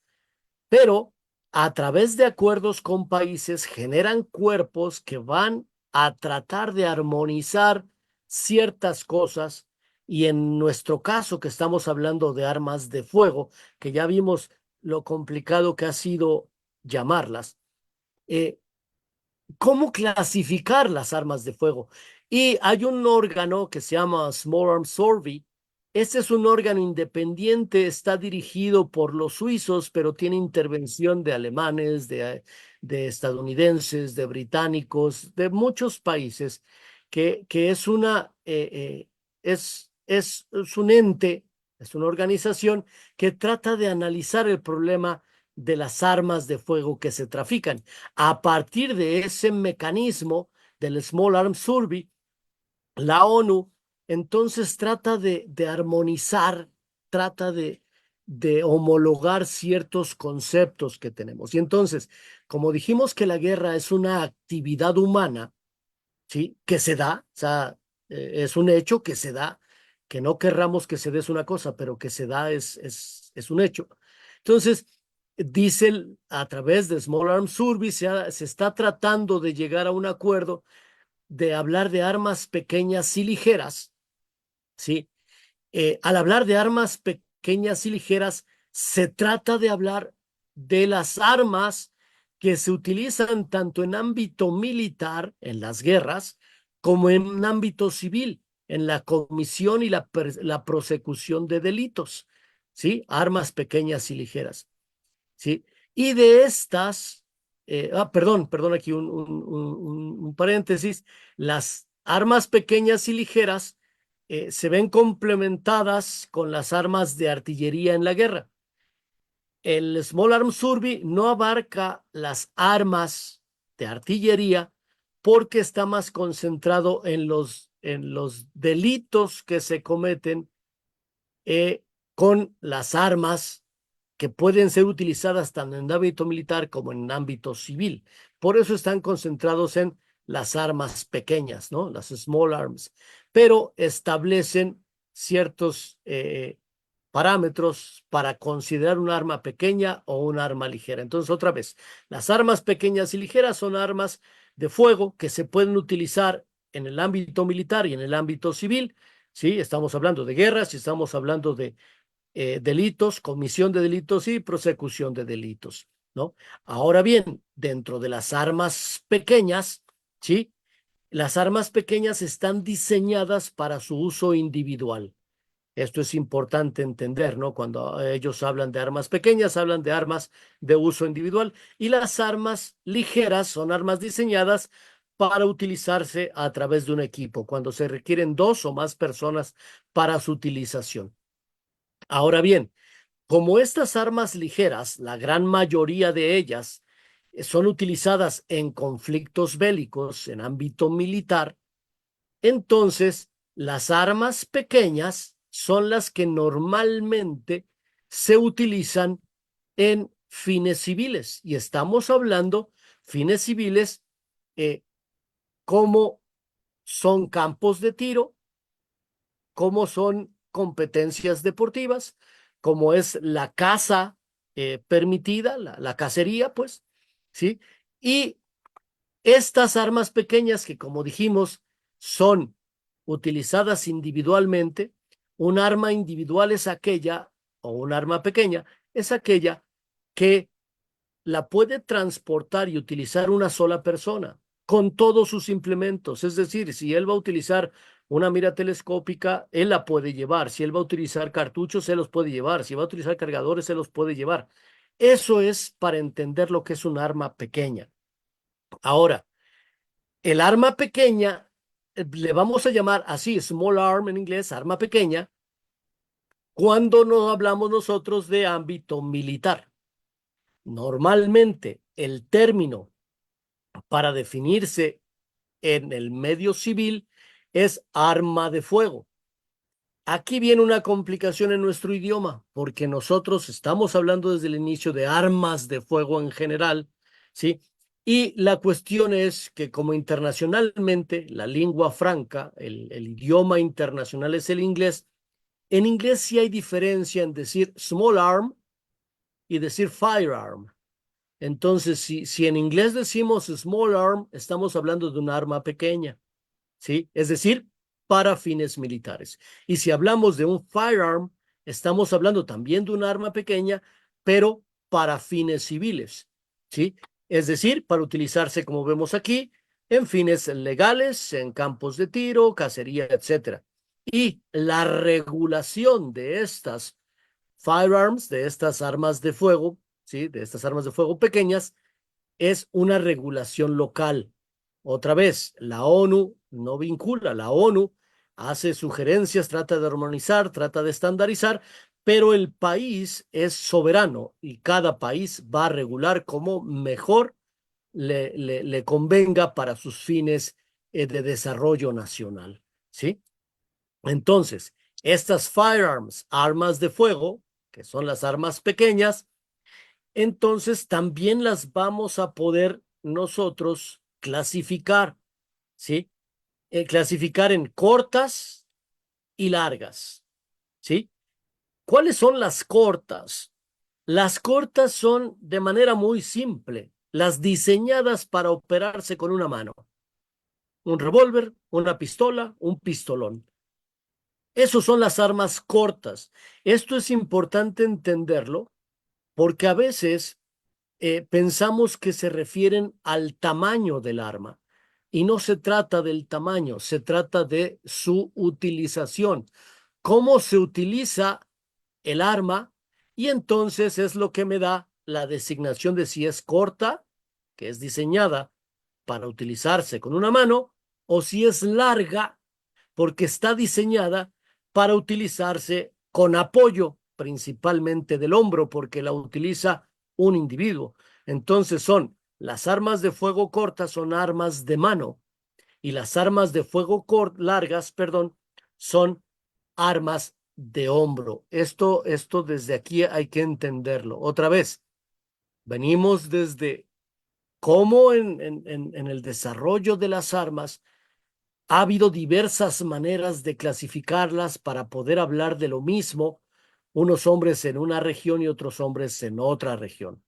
pero a través de acuerdos con países generan cuerpos que van a tratar de armonizar ciertas cosas y en nuestro caso que estamos hablando de armas de fuego, que ya vimos lo complicado que ha sido llamarlas, eh, cómo clasificar las armas de fuego. Y hay un órgano que se llama Small Arms Survey. Este es un órgano independiente, está dirigido por los suizos, pero tiene intervención de alemanes, de estadounidenses, de británicos, de muchos países, que es es un ente, es una organización que trata de analizar el problema de las armas de fuego que se trafican. A partir de ese mecanismo del Small Arms Survey, la ONU entonces trata de armonizar, trata de homologar ciertos conceptos que tenemos. Y entonces, como dijimos que la guerra es una actividad humana, ¿sí? Que se da, o sea, es un hecho que se da, que no querramos que se dé es una cosa, pero que se da es un hecho. Entonces, dice a través de Small Arms Survey, se está tratando de llegar a un acuerdo de hablar de armas pequeñas y ligeras, ¿sí? Al hablar de armas pequeñas y ligeras, se trata de hablar de las armas que se utilizan tanto en ámbito militar, en las guerras, como en ámbito civil, en la comisión y la prosecución de delitos, ¿sí? Armas pequeñas y ligeras, ¿sí? Y de estas, perdón, aquí un paréntesis, las armas pequeñas y ligeras se ven complementadas con las armas de artillería en la guerra. El Small Arms Survey no abarca las armas de artillería porque está más concentrado en los delitos que se cometen con las armas que pueden ser utilizadas tanto en ámbito militar como en ámbito civil. Por eso están concentrados en las armas pequeñas, ¿no? Las small arms, pero establecen ciertos parámetros para considerar un arma pequeña o un arma ligera. Entonces, otra vez, las armas pequeñas y ligeras son armas de fuego que se pueden utilizar en el ámbito militar y en el ámbito civil. Sí, estamos hablando de guerras y estamos hablando de delitos, comisión de delitos y prosecución de delitos, ¿no? Ahora bien, dentro de las armas pequeñas, ¿sí? Las armas pequeñas están diseñadas para su uso individual. Esto es importante entender, ¿no? Cuando ellos hablan de armas pequeñas, hablan de armas de uso individual y las armas ligeras son armas diseñadas para utilizarse a través de un equipo, cuando se requieren dos o más personas para su utilización. Ahora bien, como estas armas ligeras, la gran mayoría de ellas son utilizadas en conflictos bélicos en ámbito militar, entonces las armas pequeñas son las que normalmente se utilizan en fines civiles. Y estamos hablando fines civiles como son campos de tiro, como son competencias deportivas, como es la caza permitida, la cacería, pues, ¿sí? Y estas armas pequeñas que, como dijimos, son utilizadas individualmente, un arma individual es aquella o un arma pequeña es aquella que la puede transportar y utilizar una sola persona con todos sus implementos. Es decir, si él va a utilizar una mira telescópica, él la puede llevar. Si él va a utilizar cartuchos, él los puede llevar. Si va a utilizar cargadores, él los puede llevar. Eso es para entender lo que es un arma pequeña. Ahora, el arma pequeña, le vamos a llamar así, small arm en inglés, arma pequeña, cuando no hablamos nosotros de ámbito militar. Normalmente, el término para definirse en el medio civil es arma de fuego. Aquí viene una complicación en nuestro idioma, porque nosotros estamos hablando desde el inicio de armas de fuego en general, ¿sí? Y la cuestión es que como internacionalmente la lengua franca, el idioma internacional es el inglés, en inglés sí hay diferencia en decir small arm y decir firearm. Entonces, si en inglés decimos small arm, estamos hablando de un arma pequeña, ¿sí? Es decir, para fines militares. Y si hablamos de un firearm, estamos hablando también de un arma pequeña, pero para fines civiles, ¿sí? Es decir, para utilizarse, como vemos aquí, en fines legales, en campos de tiro, cacería, etcétera. Y la regulación de estas firearms, de estas armas de fuego, ¿sí? De estas armas de fuego pequeñas, es una regulación local. Otra vez, la ONU no vincula, la ONU hace sugerencias, trata de armonizar, trata de estandarizar, pero el país es soberano y cada país va a regular como mejor le convenga para sus fines de desarrollo nacional, ¿sí? Entonces, estas firearms, armas de fuego, que son las armas pequeñas, entonces también las vamos a poder nosotros clasificar, ¿sí? Clasificar en cortas y largas, ¿sí? ¿Cuáles son las cortas? Las cortas son de manera muy simple, las diseñadas para operarse con una mano. Un revólver, una pistola, un pistolón. Esas son las armas cortas. Esto es importante entenderlo porque a veces pensamos que se refieren al tamaño del arma y no se trata del tamaño, se trata de su utilización, cómo se utiliza el arma y entonces es lo que me da la designación de si es corta, que es diseñada para utilizarse con una mano, o si es larga, porque está diseñada para utilizarse con apoyo, principalmente del hombro, porque la utiliza un individuo. Entonces las armas de fuego cortas son armas de mano y las armas de fuego largas, perdón, son armas de hombro. Esto desde aquí hay que entenderlo. Otra vez, venimos desde cómo en el desarrollo de las armas ha habido diversas maneras de clasificarlas para poder hablar de lo mismo, unos hombres en una región y otros hombres en otra región.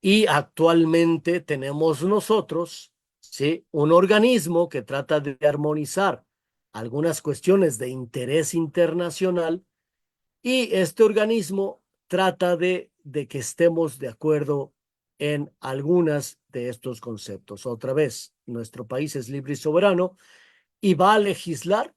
Y actualmente tenemos nosotros, ¿sí? Un organismo que trata de armonizar algunas cuestiones de interés internacional y este organismo trata de que estemos de acuerdo en algunas de estos conceptos. Otra vez, nuestro país es libre y soberano y va a legislar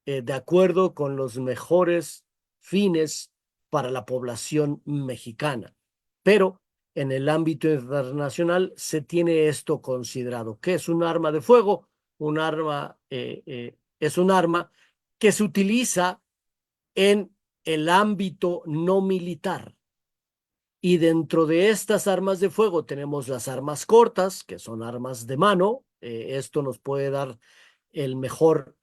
de acuerdo con los mejores fines para la población mexicana. Pero en el ámbito internacional se tiene esto considerado. ¿Qué es un arma de fuego? Un arma es un arma que se utiliza en el ámbito no militar. Y dentro de estas armas de fuego tenemos las armas cortas, que son armas de mano. Esto nos puede dar el mejor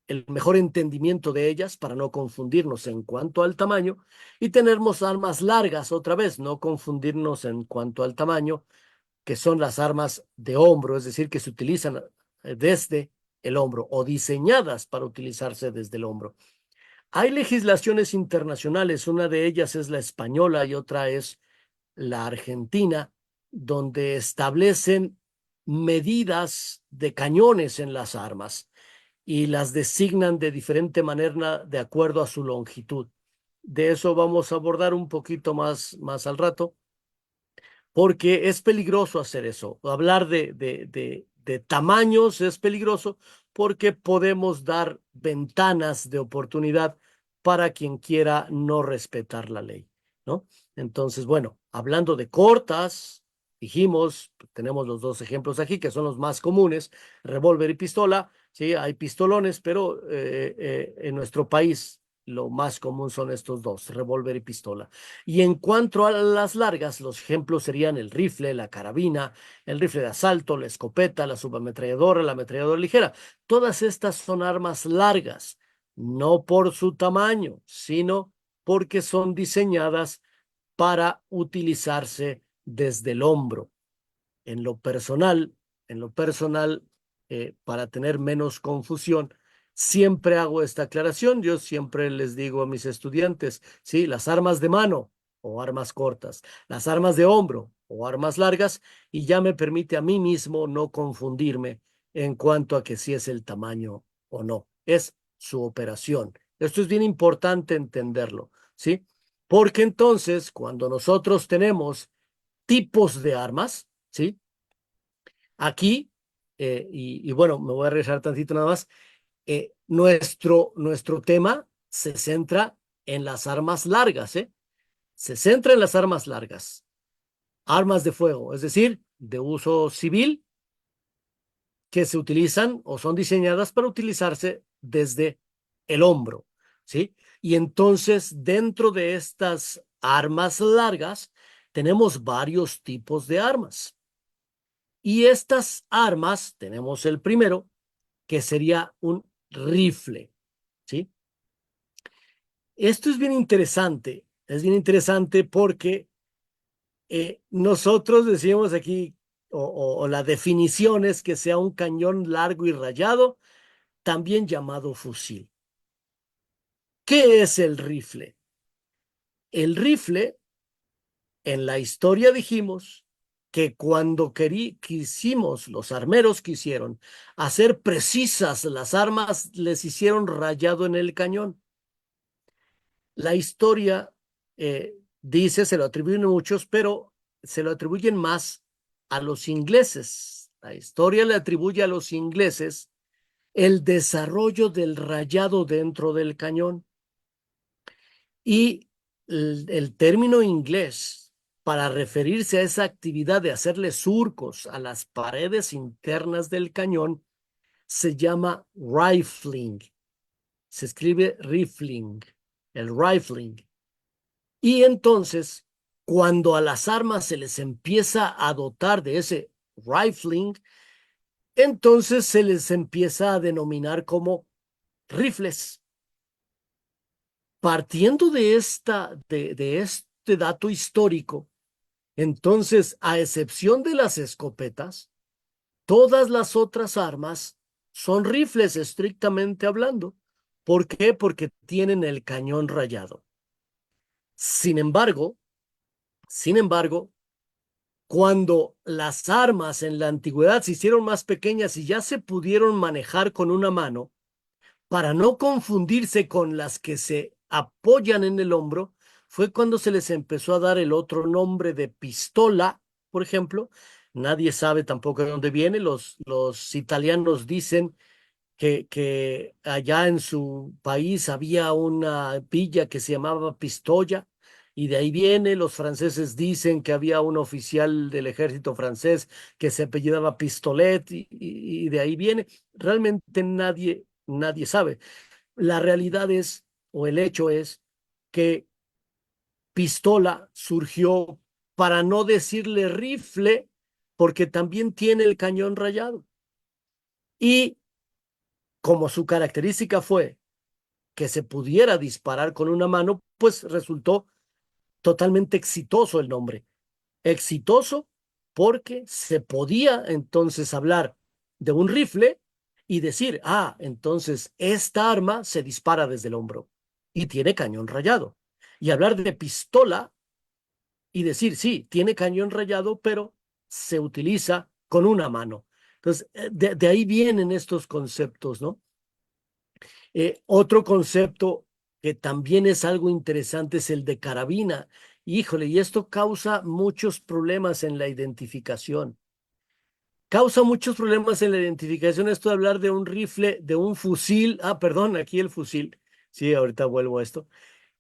entendimiento de ellas para no confundirnos en cuanto al tamaño. Y tenemos armas largas, otra vez, no confundirnos en cuanto al tamaño, que son las armas de hombro, es decir, que se utilizan desde el hombro o diseñadas para utilizarse desde el hombro. Hay legislaciones internacionales, una de ellas es la española y otra es la argentina, donde establecen medidas de cañones en las armas y las designan de diferente manera de acuerdo a su longitud. de eso vamos a abordar un poquito más al rato, porque es peligroso hacer eso. Hablar de tamaños es peligroso porque podemos dar ventanas de oportunidad para quien quiera no respetar la ley, ¿no? Entonces, bueno, hablando de cortas, dijimos, tenemos los dos ejemplos aquí que son los más comunes, revólver y pistola. Sí, hay pistolones, pero en nuestro país lo más común son estos dos, revólver y pistola. Y en cuanto a las largas, los ejemplos serían el rifle, la carabina, el rifle de asalto, la escopeta, la ametralladora ligera. Todas estas son armas largas, no por su tamaño, sino porque son diseñadas para utilizarse desde el hombro. En lo personal, en lo personal, para tener menos confusión, siempre hago esta aclaración. Yo siempre les digo a mis estudiantes, sí, las armas de mano o armas cortas, las armas de hombro o armas largas, y ya me permite a mí mismo no confundirme en cuanto a que si es el tamaño o no. Es su operación. Esto es bien importante entenderlo, ¿sí? Porque entonces, cuando nosotros tenemos tipos de armas, ¿sí? Aquí, y bueno, me voy a regresar tantito nada más, nuestro tema se centra en las armas largas, ¿eh? Se centra en las armas largas, armas de fuego, es decir, de uso civil que se utilizan o son diseñadas para utilizarse desde el hombro, ¿sí? Y entonces, dentro de estas armas largas, tenemos varios tipos de armas. Y estas armas, tenemos el primero, que sería un rifle, ¿sí? Esto es bien interesante porque nosotros decimos aquí, o la definición es que sea un cañón largo y rayado, también llamado fusil. ¿Qué es el rifle? El rifle, en la historia dijimos que cuando quisimos, los armeros quisieron hacer precisas las armas, les hicieron rayado en el cañón. La historia dice, se lo atribuyen muchos, pero se lo atribuyen más a los ingleses. La historia le atribuye a los ingleses el desarrollo del rayado dentro del cañón. Y el término inglés para referirse a esa actividad de hacerle surcos a las paredes internas del cañón se llama rifling. Se escribe rifling, el rifling. Y entonces, cuando a las armas se les empieza a dotar de ese rifling, entonces se les empieza a denominar como rifles. Partiendo de este dato histórico, entonces, a excepción de las escopetas, todas las otras armas son rifles estrictamente hablando. ¿Por qué? Porque tienen el cañón rayado. Sin embargo, sin embargo, cuando las armas en la antigüedad se hicieron más pequeñas y ya se pudieron manejar con una mano, para no confundirse con las que se apoyan en el hombro, fue cuando se les empezó a dar el otro nombre de pistola, por ejemplo. Nadie sabe tampoco de dónde viene. Los italianos dicen que allá en su país había una villa que se llamaba Pistoia, y de ahí viene. Los franceses dicen que había un oficial del ejército francés que se apellidaba Pistolet, y de ahí viene. Realmente nadie sabe. La realidad es, o el hecho es, que pistola surgió para no decirle rifle, porque también tiene el cañón rayado. Y como su característica fue que se pudiera disparar con una mano, pues resultó totalmente exitoso el nombre. Exitoso porque se podía entonces hablar de un rifle y decir, ah, entonces esta arma se dispara desde el hombro y tiene cañón rayado. Y hablar de pistola y decir, sí, tiene cañón rayado, pero se utiliza con una mano. Entonces, de ahí vienen estos conceptos, ¿no? Otro concepto que también es algo interesante, es el de carabina. Híjole, y esto causa muchos problemas en la identificación. Causa muchos problemas en la identificación esto de hablar de un rifle, de un fusil. Ah, perdón, aquí el fusil. Sí, ahorita vuelvo a esto.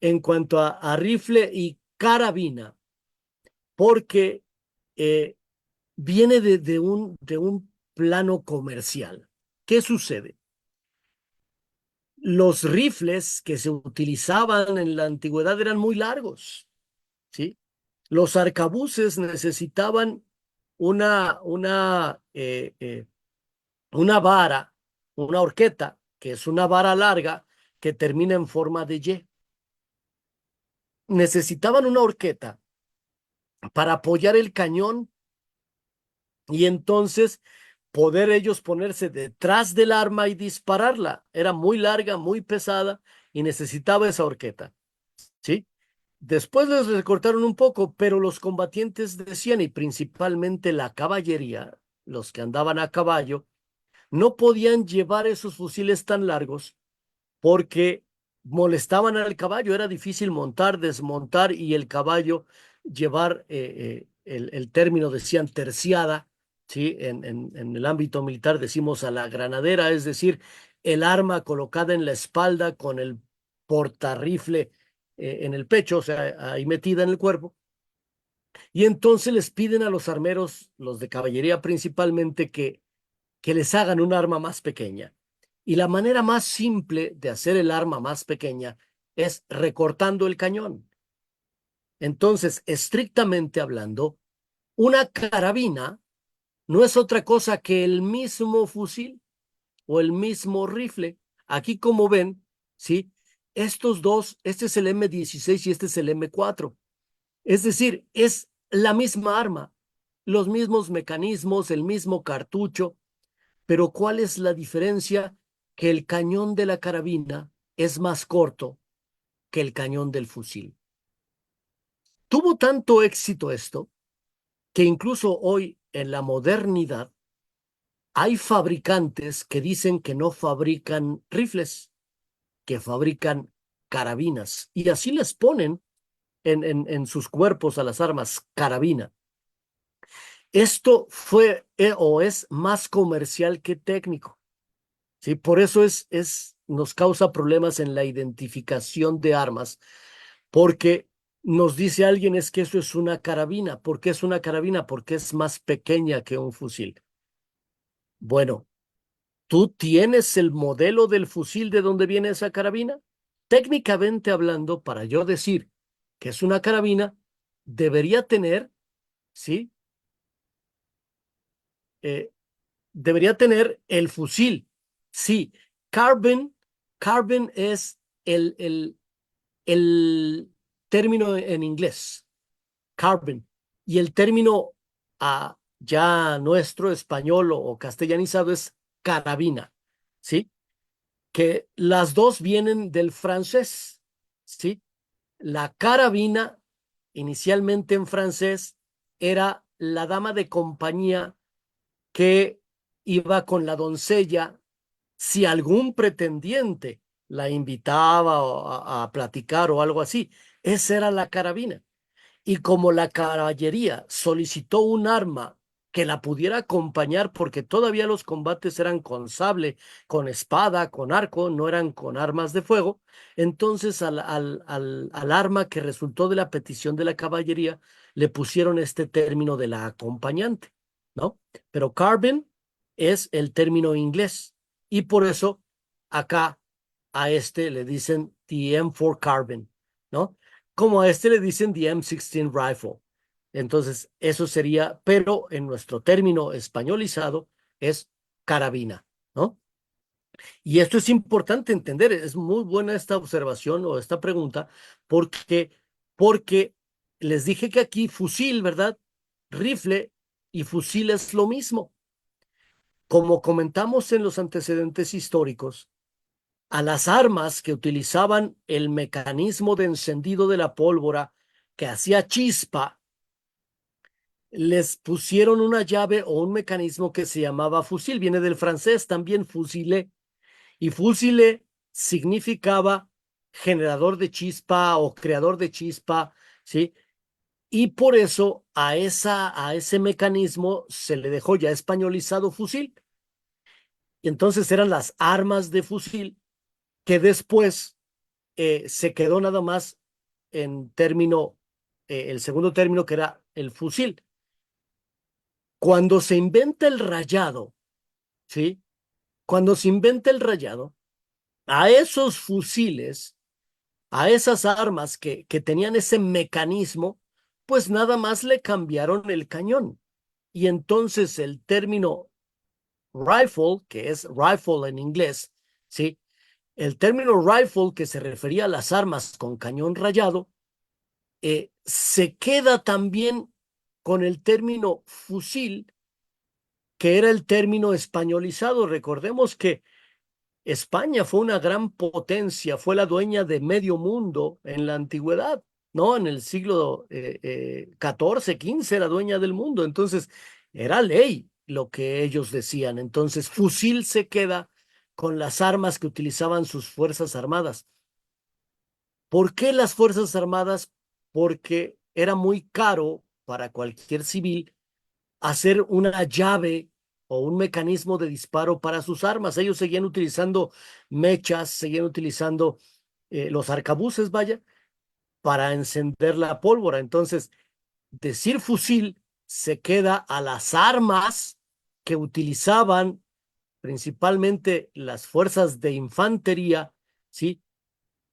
En cuanto a rifle y carabina, porque eh, viene de un plano comercial. ¿Qué sucede? Los rifles que se utilizaban en la antigüedad eran muy largos, ¿sí? Los arcabuces necesitaban una vara, una horqueta, que es una vara larga que termina en forma de Y. Necesitaban una horqueta para apoyar el cañón y entonces poder ellos ponerse detrás del arma y dispararla. Era muy larga, muy pesada y necesitaba esa horqueta, ¿sí? Después les recortaron un poco, pero los combatientes decían, y principalmente la caballería, los que andaban a caballo, no podían llevar esos fusiles tan largos porque molestaban al caballo, era difícil montar, desmontar y el caballo llevar el término, decían terciada, ¿sí? En el ámbito militar decimos a la granadera, es decir, el arma colocada en la espalda con el portarrifle en el pecho, o sea, ahí metida en el cuerpo. Y entonces les piden a los armeros, los de caballería principalmente, que les hagan un arma más pequeña. Y la manera más simple de hacer el arma más pequeña es recortando el cañón. Entonces, estrictamente hablando, una carabina no es otra cosa que el mismo fusil o el mismo rifle. Aquí, como ven, ¿sí? Estos dos, este es el M16 y este es el M4. Es decir, es la misma arma, los mismos mecanismos, el mismo cartucho, pero ¿cuál es la diferencia? Que el cañón de la carabina es más corto que el cañón del fusil. Tuvo tanto éxito esto que incluso hoy en la modernidad hay fabricantes que dicen que no fabrican rifles, que fabrican carabinas y así les ponen en sus cuerpos a las armas carabina. Esto fue o es más comercial que técnico. ¿Sí? Por eso nos causa problemas en la identificación de armas, porque nos dice alguien es que eso es una carabina. ¿Por qué es una carabina? Porque es más pequeña que un fusil. Bueno, ¿tú tienes el modelo del fusil de dónde viene esa carabina? Técnicamente hablando, para yo decir que es una carabina, debería tener, ¿sí? Eh, debería tener el fusil. Sí, carbon, carbon es el término en inglés, carbon, y el término ya nuestro, español o castellanizado es carabina, ¿sí? Que las dos vienen del francés, ¿sí? La carabina, inicialmente en francés, era la dama de compañía que iba con la doncella si algún pretendiente la invitaba a platicar o algo así. Esa era la carabina. Y como la caballería solicitó un arma que la pudiera acompañar, porque todavía los combates eran con sable, con espada, con arco, no eran con armas de fuego, entonces al arma que resultó de la petición de la caballería le pusieron este término de la acompañante, ¿no? Pero carbine es el término inglés y por eso acá a este le dicen the M4 carbine, ¿no? Como a este le dicen the M16 rifle. Entonces, eso sería, pero en nuestro término españolizado es carabina, ¿no? Y esto es importante entender, es muy buena esta observación o esta pregunta, porque les dije que aquí fusil, ¿verdad? Rifle y fusil es lo mismo. Como comentamos en los antecedentes históricos, a las armas que utilizaban el mecanismo de encendido de la pólvora que hacía chispa, les pusieron una llave o un mecanismo que se llamaba fusil. Viene del francés también fusilé. Y fusilé significaba generador de chispa o creador de chispa, ¿sí? Y por eso a ese mecanismo se le dejó ya españolizado fusil. Y entonces eran las armas de fusil que después se quedó nada más en término, el segundo término que era el fusil. Cuando se inventa el rayado, ¿sí? Cuando se inventa el rayado, a esos fusiles, a esas armas que tenían ese mecanismo, pues nada más le cambiaron el cañón. Y entonces el término rifle, que es rifle en inglés, ¿sí? El término rifle, que se refería a las armas con cañón rayado, se queda también con el término fusil, que era el término españolizado. Recordemos que España fue una gran potencia, fue la dueña de medio mundo en la antigüedad, ¿no? En el siglo XIV, XV era dueña del mundo, entonces era ley lo que ellos decían. Entonces, fusil se queda con las armas que utilizaban sus fuerzas armadas. ¿Por qué las fuerzas armadas? Porque era muy caro para cualquier civil hacer una llave o un mecanismo de disparo para sus armas. Ellos seguían utilizando mechas, seguían utilizando los arcabuces, vaya, para encender la pólvora. Entonces, decir fusil se queda a las armas que utilizaban principalmente las fuerzas de infantería, ¿sí?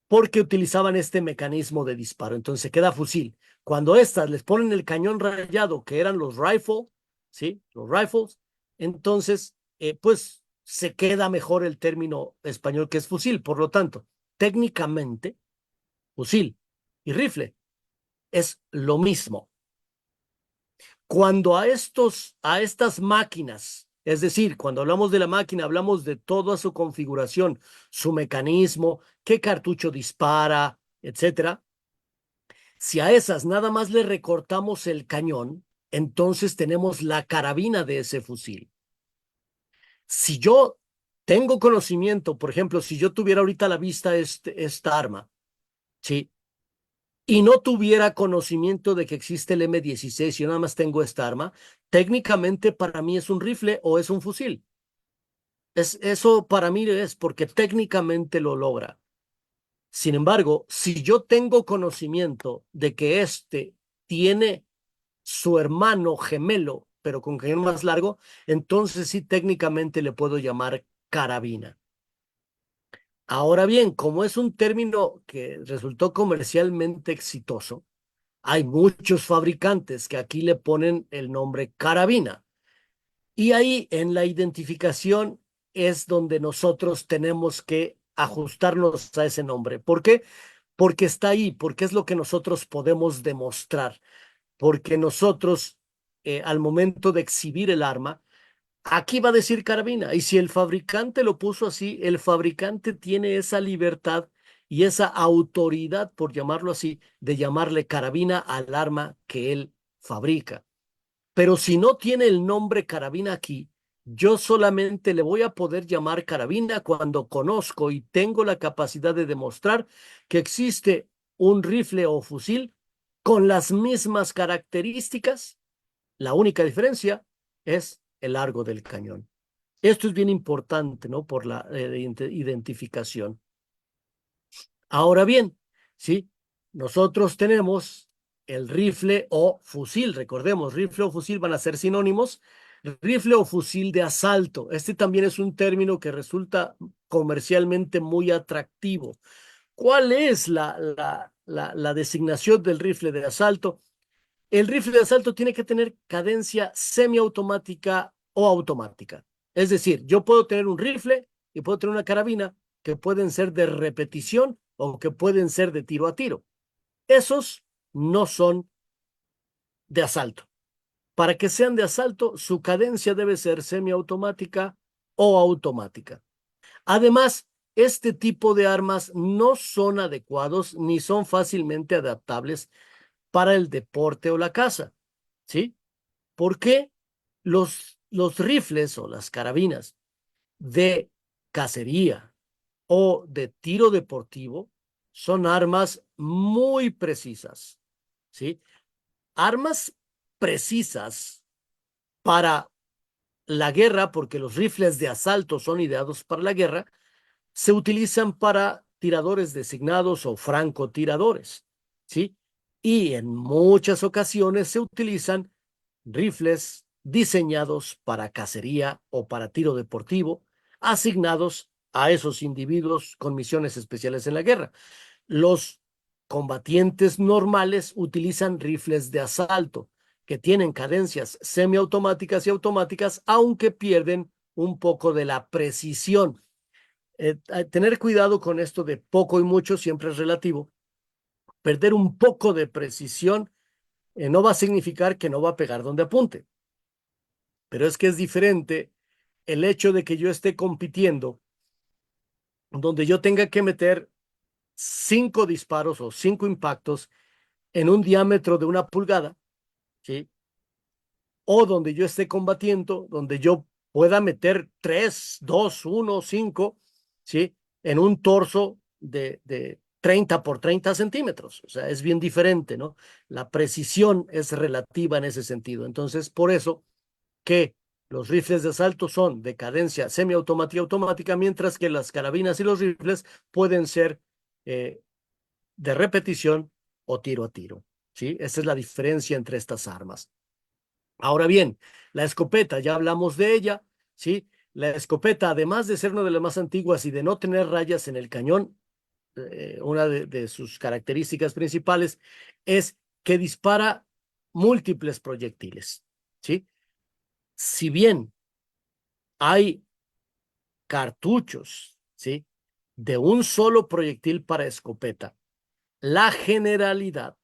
Porque utilizaban este mecanismo de disparo. Entonces se queda fusil. Cuando estas les ponen el cañón rayado, que eran los rifles, ¿sí? Los rifles, entonces, pues se queda mejor el término español que es fusil. Por lo tanto, técnicamente, fusil y rifle es lo mismo. Cuando a estas máquinas, es decir, cuando hablamos de la máquina, hablamos de toda su configuración, su mecanismo, qué cartucho dispara, etcétera. Si a esas nada más le recortamos el cañón, entonces tenemos la carabina de ese fusil. Si yo tengo conocimiento, por ejemplo, si yo tuviera ahorita a la vista esta arma, ¿sí? Y no tuviera conocimiento de que existe el M16, yo nada más tengo esta arma, técnicamente para mí es un rifle o es un fusil. Eso para mí es porque técnicamente lo logra. Sin embargo, si yo tengo conocimiento de que este tiene su hermano gemelo, pero con cañón más largo, entonces sí técnicamente le puedo llamar carabina. Ahora bien, como es un término que resultó comercialmente exitoso, hay muchos fabricantes que aquí le ponen el nombre carabina. Y ahí en la identificación es donde nosotros tenemos que ajustarnos a ese nombre. ¿Por qué? Porque está ahí, porque es lo que nosotros podemos demostrar, porque nosotros, al momento de exhibir el arma, aquí va a decir carabina. Y si el fabricante lo puso así, el fabricante tiene esa libertad y esa autoridad, por llamarlo así, de llamarle carabina al arma que él fabrica. Pero si no tiene el nombre carabina aquí, yo solamente le voy a poder llamar carabina cuando conozco y tengo la capacidad de demostrar que existe un rifle o fusil con las mismas características. La única diferencia es el largo del cañón. Esto es bien importante, ¿no? Por la identificación. Ahora bien, ¿sí? Nosotros tenemos el rifle o fusil. Recordemos, rifle o fusil van a ser sinónimos. Rifle o fusil de asalto. Este también es un término que resulta comercialmente muy atractivo. ¿Cuál es la designación del rifle de asalto? El rifle de asalto tiene que tener cadencia semiautomática o automática. Es decir, yo puedo tener un rifle y puedo tener una carabina que pueden ser de repetición o que pueden ser de tiro a tiro. Esos no son de asalto. Para que sean de asalto, su cadencia debe ser semiautomática o automática. Además, este tipo de armas no son adecuados ni son fácilmente adaptables para el deporte o la caza. ¿Sí? ¿Por qué los rifles o las carabinas de cacería o de tiro deportivo son armas muy precisas, ¿sí? Armas precisas para la guerra, porque los rifles de asalto son ideados para la guerra, se utilizan para tiradores designados o francotiradores, ¿sí? Y en muchas ocasiones se utilizan rifles diseñados para cacería o para tiro deportivo, asignados a esos individuos con misiones especiales en la guerra. Los combatientes normales utilizan rifles de asalto que tienen cadencias semiautomáticas y automáticas, aunque pierden un poco de la precisión. Tener cuidado con esto de poco y mucho siempre es relativo. Perder un poco de precisión no va a significar que no va a pegar donde apunte, pero es que es diferente el hecho de que yo esté compitiendo, donde yo tenga que meter 5 disparos o 5 impactos en un diámetro de 1 pulgada, ¿sí? O donde yo esté combatiendo, donde yo pueda meter 3, 2, 1, 5, ¿sí? En un torso de 30 por 30 centímetros. O sea, es bien diferente, ¿no? La precisión es relativa en ese sentido. Entonces, por eso que los rifles de asalto son de cadencia semiautomática y automática, mientras que las carabinas y los rifles pueden ser eh, de repetición o tiro a tiro, ¿sí? Esa es la diferencia entre estas armas. Ahora bien, la escopeta, ya hablamos de ella, ¿sí? La escopeta, además de ser una de las más antiguas y de no tener rayas en el cañón, una de sus características principales es que dispara múltiples proyectiles, ¿sí? Si bien hay cartuchos, ¿sí? De un solo proyectil para escopeta, la generalidad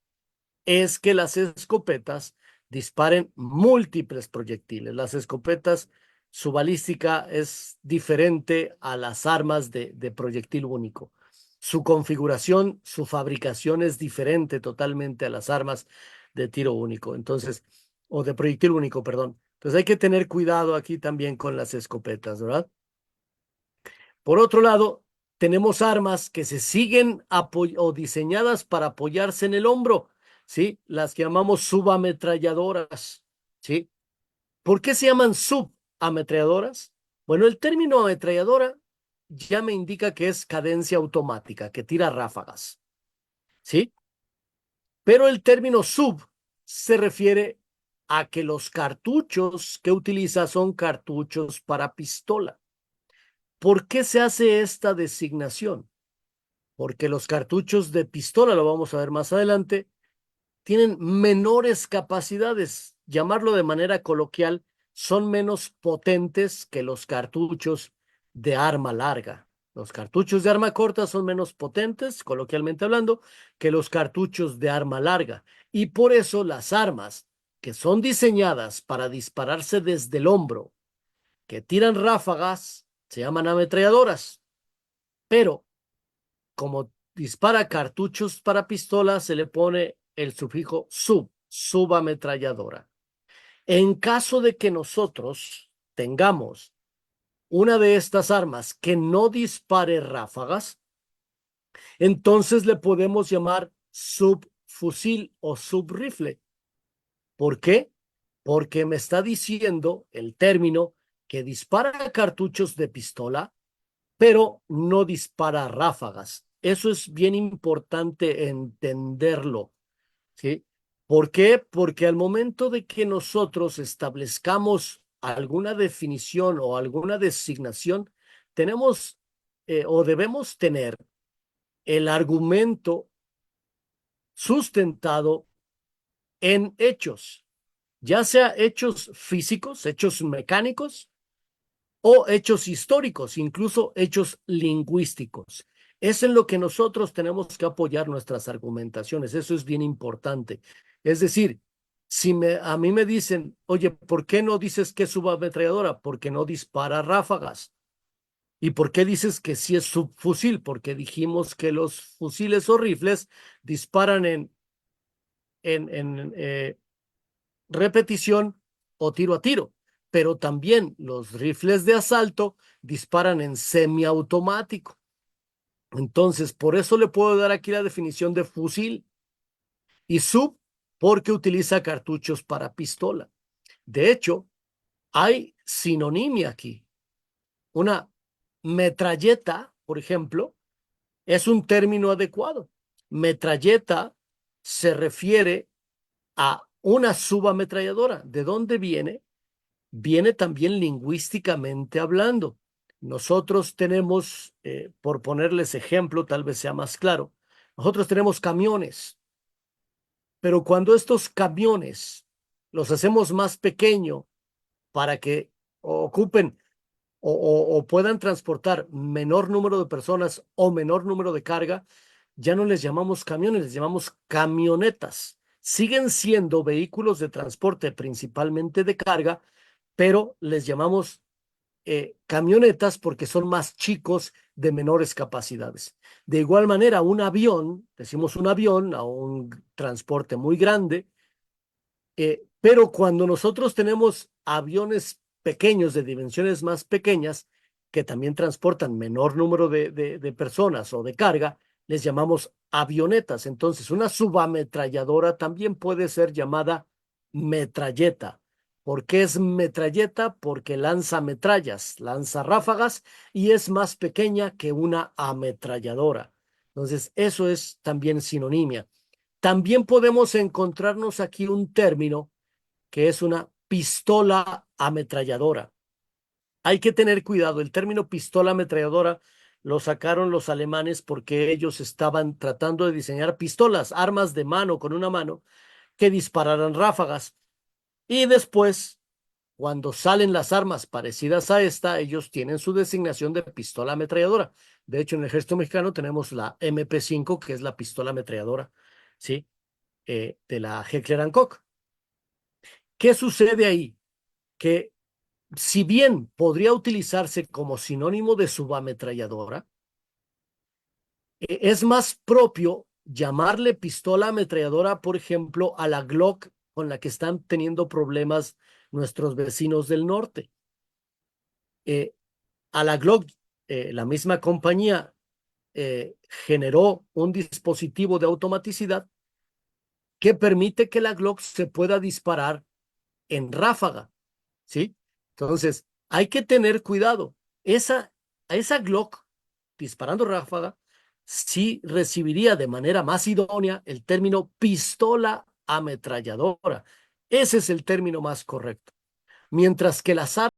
es que las escopetas disparen múltiples proyectiles. Las escopetas, su balística es diferente a las armas de proyectil único. Su configuración, su fabricación es diferente totalmente a las armas de tiro único. Entonces, o de proyectil único, perdón. Entonces hay que tener cuidado aquí también con las escopetas, ¿verdad? Por otro lado, tenemos armas que se siguen o diseñadas para apoyarse en el hombro, ¿sí? Las que llamamos subametralladoras, ¿sí? ¿Por qué se llaman subametralladoras? Bueno, el término ametralladora ya me indica que es cadencia automática, que tira ráfagas, ¿sí? Pero el término sub se refiere a que los cartuchos que utiliza son cartuchos para pistola. ¿Por qué se hace esta designación? Porque los cartuchos de pistola, lo vamos a ver más adelante, tienen menores capacidades. Llamarlo de manera coloquial, son menos potentes que los cartuchos de arma larga. Los cartuchos de arma corta son menos potentes, coloquialmente hablando, que los cartuchos de arma larga. Y por eso las armas que son diseñadas para dispararse desde el hombro, que tiran ráfagas, se llaman ametralladoras. Pero como dispara cartuchos para pistola, se le pone el sufijo subametralladora. En caso de que nosotros tengamos una de estas armas que no dispare ráfagas, entonces le podemos llamar subfusil o subrifle. ¿Por qué? Porque me está diciendo el término que dispara cartuchos de pistola, pero no dispara ráfagas. Eso es bien importante entenderlo, ¿sí? ¿Por qué? Porque al momento de que nosotros establezcamos alguna definición o alguna designación, tenemos o debemos tener el argumento sustentado en hechos, ya sea hechos físicos, hechos mecánicos, o hechos históricos, incluso hechos lingüísticos. Es en lo que nosotros tenemos que apoyar nuestras argumentaciones. Eso es bien importante. Es decir, si a mí me dicen, oye, ¿por qué no dices que es subametralladora? Porque no dispara ráfagas. ¿Y por qué dices que sí es subfusil? Porque dijimos que los fusiles o rifles disparan en repetición o tiro a tiro, pero también los rifles de asalto disparan en semiautomático. Entonces, por eso le puedo dar aquí la definición de fusil y sub porque utiliza cartuchos para pistola. De hecho, hay sinonimia aquí. Una metralleta, por ejemplo, es un término adecuado. Metralleta se refiere a una subametralladora. ¿De dónde viene? Viene también lingüísticamente hablando. Nosotros tenemos, por ponerles ejemplo, tal vez sea más claro, nosotros tenemos camiones, pero cuando estos camiones los hacemos más pequeño para que ocupen o puedan transportar menor número de personas o menor número de carga, ya no les llamamos camiones, les llamamos camionetas. Siguen siendo vehículos de transporte principalmente de carga, pero les llamamos camionetas porque son más chicos de menores capacidades. De igual manera, un avión, decimos un avión a un transporte muy grande, pero cuando nosotros tenemos aviones pequeños de dimensiones más pequeñas que también transportan menor número de personas o de carga, les llamamos avionetas. Entonces, una subametralladora también puede ser llamada metralleta. ¿Por qué es metralleta? Porque lanza metrallas, lanza ráfagas y es más pequeña que una ametralladora. Entonces, eso es también sinonimia. También podemos encontrarnos aquí un término que es una pistola ametralladora. Hay que tener cuidado, el término pistola ametralladora lo sacaron los alemanes porque ellos estaban tratando de diseñar pistolas, armas de mano con una mano que dispararan ráfagas. Y después, cuando salen las armas parecidas a esta, ellos tienen su designación de pistola ametralladora. De hecho, en el ejército mexicano tenemos la MP5, que es la pistola ametralladora, ¿sí? De la Heckler Koch. ¿Qué sucede ahí? Que si bien podría utilizarse como sinónimo de subametralladora, es más propio llamarle pistola ametralladora, por ejemplo, a la Glock con la que están teniendo problemas nuestros vecinos del norte. Eh, a la Glock, la misma compañía generó un dispositivo de automaticidad que permite que la Glock se pueda disparar en ráfaga, ¿sí? Entonces, hay que tener cuidado. A esa Glock, disparando ráfaga, sí recibiría de manera más idónea el término pistola ametralladora. Ese es el término más correcto. Mientras que las